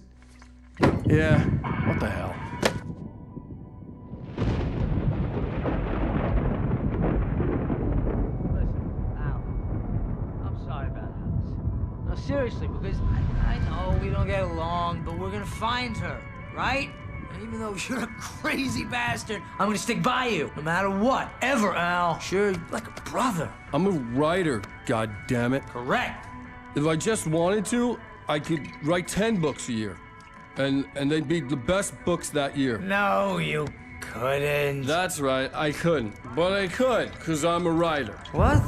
Yeah, what the hell? Seriously, because I know we don't get along, but we're gonna find her, right? And even though you're a crazy bastard, I'm gonna stick by you, no matter what, ever, Al. Sure, like a brother. I'm a writer, goddammit. Correct. If I just wanted to, I could write 10 books a year. And they'd be the best books that year. No, you couldn't. That's right, I couldn't. But I could, because I'm a writer. What?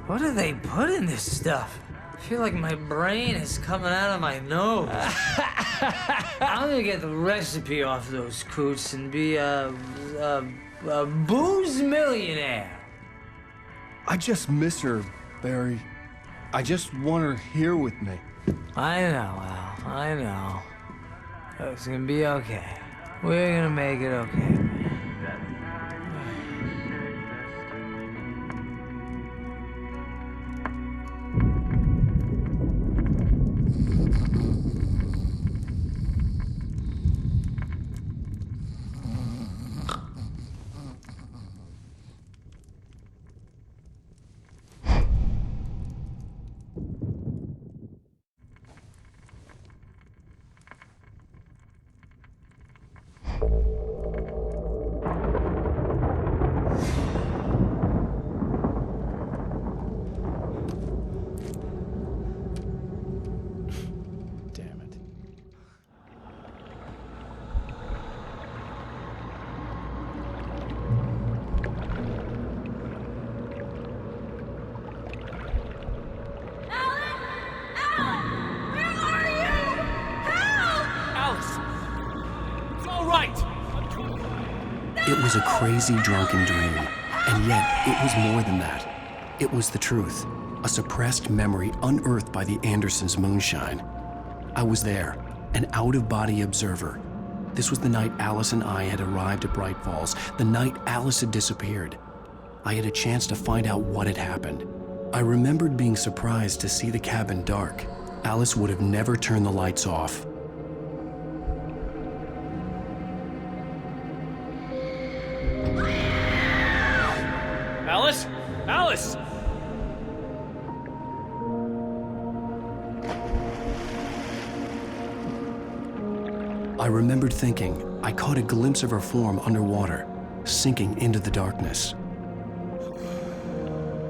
What do they put in this stuff? I feel like my brain is coming out of my nose. I'm gonna get the recipe off those coots and be a booze millionaire. I just miss her, Barry. I just want her here with me. I know, Al. I know. It's gonna be okay. We're gonna make it okay. It was a crazy, drunken dream, and yet it was more than that. It was the truth, a suppressed memory unearthed by the Andersons' moonshine. I was there, an out-of-body observer. This was the night Alice and I had arrived at Bright Falls, the night Alice had disappeared. I had a chance to find out what had happened. I remembered being surprised to see the cabin dark. Alice would have never turned the lights off. Alice? Alice! I remembered thinking I caught a glimpse of her form underwater, sinking into the darkness.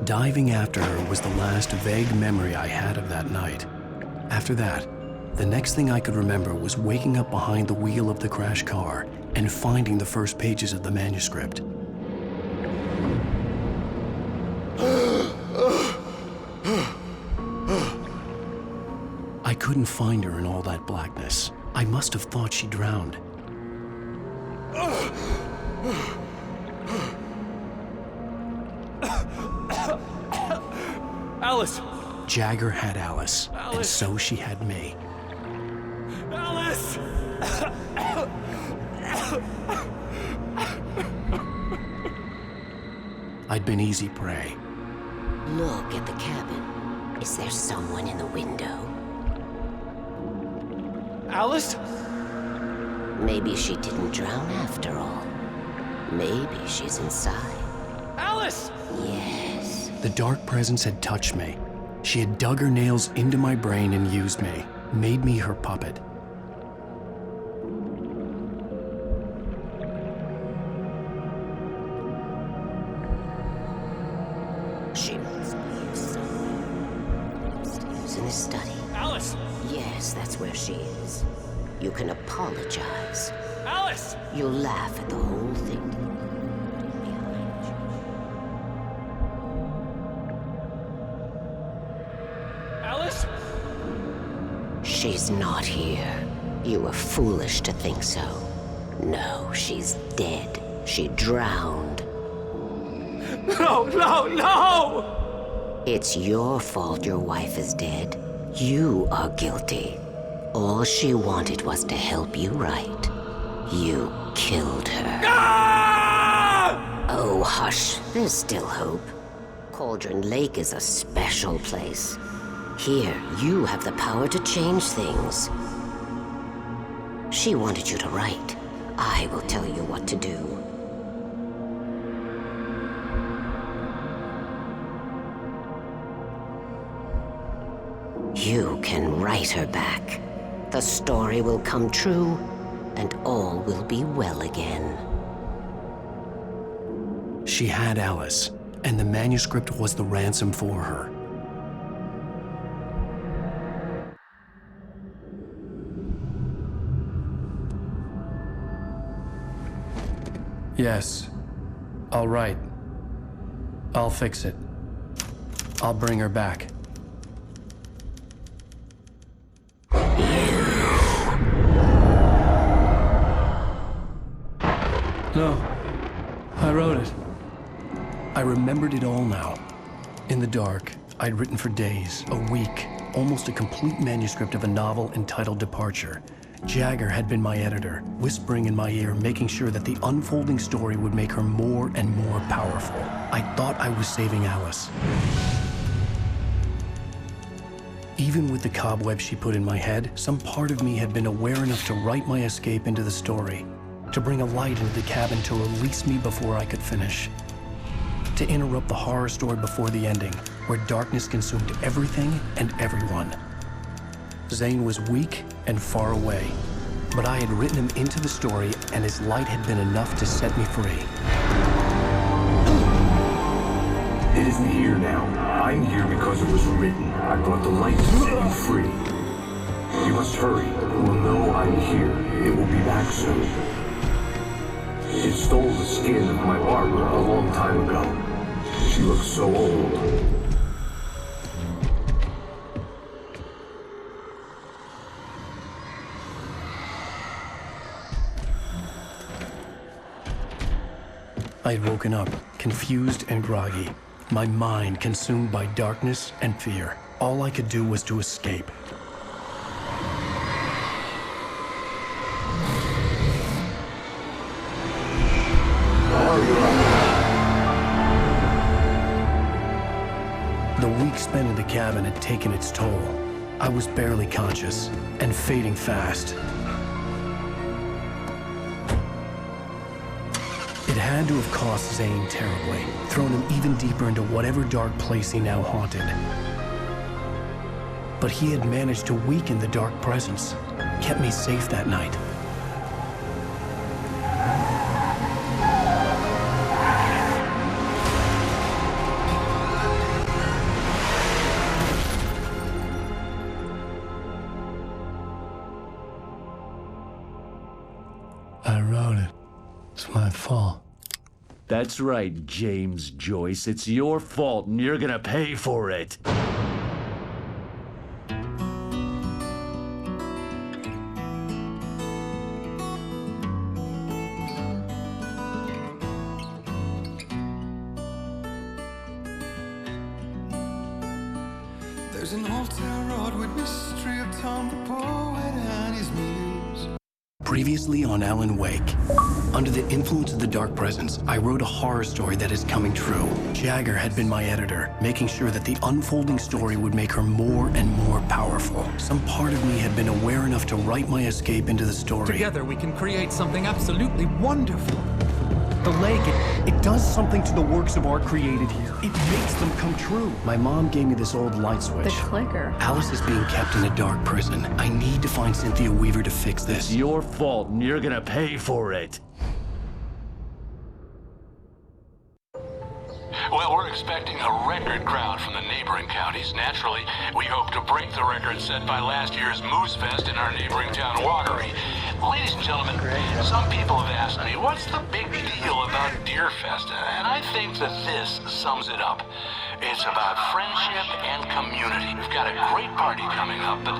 Diving after her was the last vague memory I had of that night. After that, the next thing I could remember was waking up behind the wheel of the crashed car and finding the first pages of the manuscript. I couldn't find her in all that blackness. I must have thought she drowned. Alice! Jagger had Alice, and so she had me. Alice! I'd been easy prey. Look at the cabin. Is there someone in the window? Alice? Maybe she didn't drown after all. Maybe she's inside. Alice! Yes. The dark presence had touched me. She had dug her nails into my brain and used me, made me her puppet. She must be somewhere. Upstairs in the study. Alice! Yes, that's where she is. You can apologize. Alice! You'll laugh at the whole thing. Alice? She's not here. You were foolish to think so. No, she's dead. She drowned. No, no, no! It's your fault your wife is dead. You are guilty. All she wanted was to help you right. You killed her. Ah! Oh, hush. There's still hope. Cauldron Lake is a special place. Here, you have the power to change things. She wanted you to write. I will tell you what to do. You can write her back. The story will come true, and all will be well again. She had Alice, and the manuscript was the ransom for her. Yes, I'll write. I'll fix it. I'll bring her back. No, I wrote it. I remembered it all now. In the dark, I'd written for days, a week, almost a complete manuscript of a novel entitled Departure, Jagger had been my editor, whispering in my ear, making sure that the unfolding story would make her more and more powerful. I thought I was saving Alice. Even with the cobwebs she put in my head, some part of me had been aware enough to write my escape into the story, to bring a light into the cabin to release me before I could finish, to interrupt the horror story before the ending, where darkness consumed everything and everyone. Zane was weak and far away, but I had written him into the story, and his light had been enough to set me free. It isn't here now. I'm here because it was written. I brought the light to set you free. You must hurry. It will know I'm here. It will be back soon. It stole the skin of my Barbara a long time ago. She looks so old. I had woken up, confused and groggy, my mind consumed by darkness and fear. All I could do was to escape. The week spent in the cabin had taken its toll. I was barely conscious and fading fast. It had to have cost Zane terribly, thrown him even deeper into whatever dark place he now haunted. But he had managed to weaken the dark presence, kept me safe that night. I wrote it. It's my fault. That's right, James Joyce. It's your fault, and you're gonna pay for it. There's an old town road with mystery of Tom the poet and his muse. Previously on Alan Wake. Under the influence of the dark presence, I wrote a horror story that is coming true. Jagger had been my editor, making sure that the unfolding story would make her more and more powerful. Some part of me had been aware enough to write my escape into the story. Together we can create something absolutely wonderful. The lake, it does something to the works of art created here. It makes them come true. My mom gave me this old light switch. The clicker. Alice is being kept in a dark prison. I need to find Cynthia Weaver to fix this. It's your fault, and you're gonna pay for it. Well, we're expecting a record crowd from the neighboring counties. Naturally, we hope to break the record set by last year's Moose Fest in our neighboring town, Watery. Ladies and gentlemen, some people have asked me, what's the big deal about Deer Fest? And I think that this sums it up. It's about friendship and community. We've got a great party coming up, but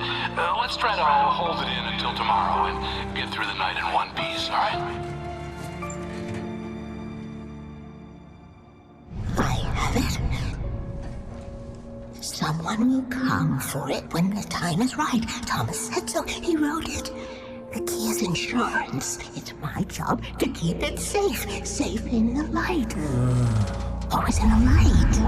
let's try to hold it in until tomorrow and get through the night in one piece, all right? Someone will come for it when the time is right. Thomas said so. He wrote it. The key is insurance. It's my job to keep it safe. Safe in the light. Always in the light.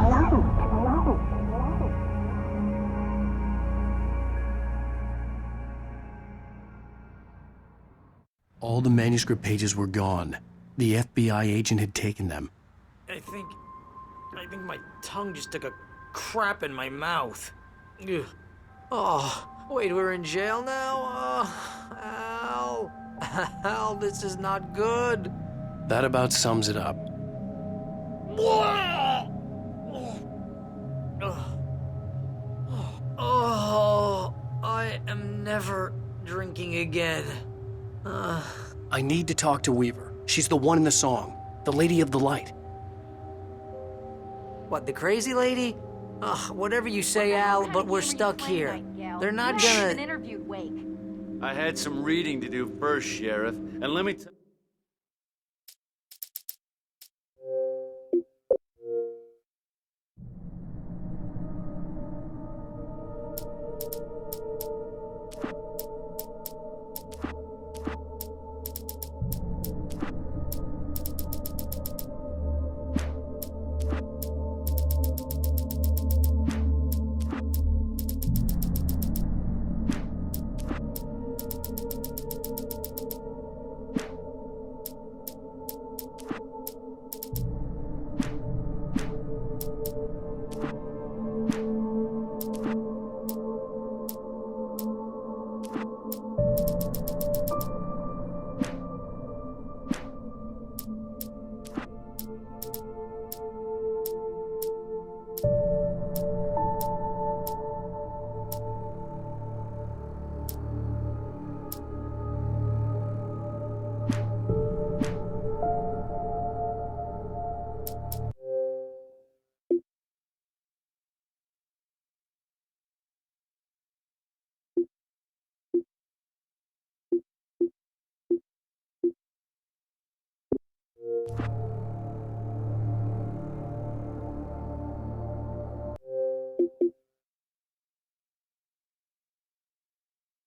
All the manuscript pages were gone. The FBI agent had taken them. I think my tongue just took a crap in my mouth. Ugh. Oh, wait, we're in jail now? Al. Al, this is not good. That about sums it up. Oh, I am never drinking again. I need to talk to Weaver. She's the one in the song. The Lady of the Light. What, the crazy lady? Ugh, whatever you say, Al, but we're stuck here. They're not gonna... interviewed Wake. I had some reading to do first, Sheriff, and let me Wake.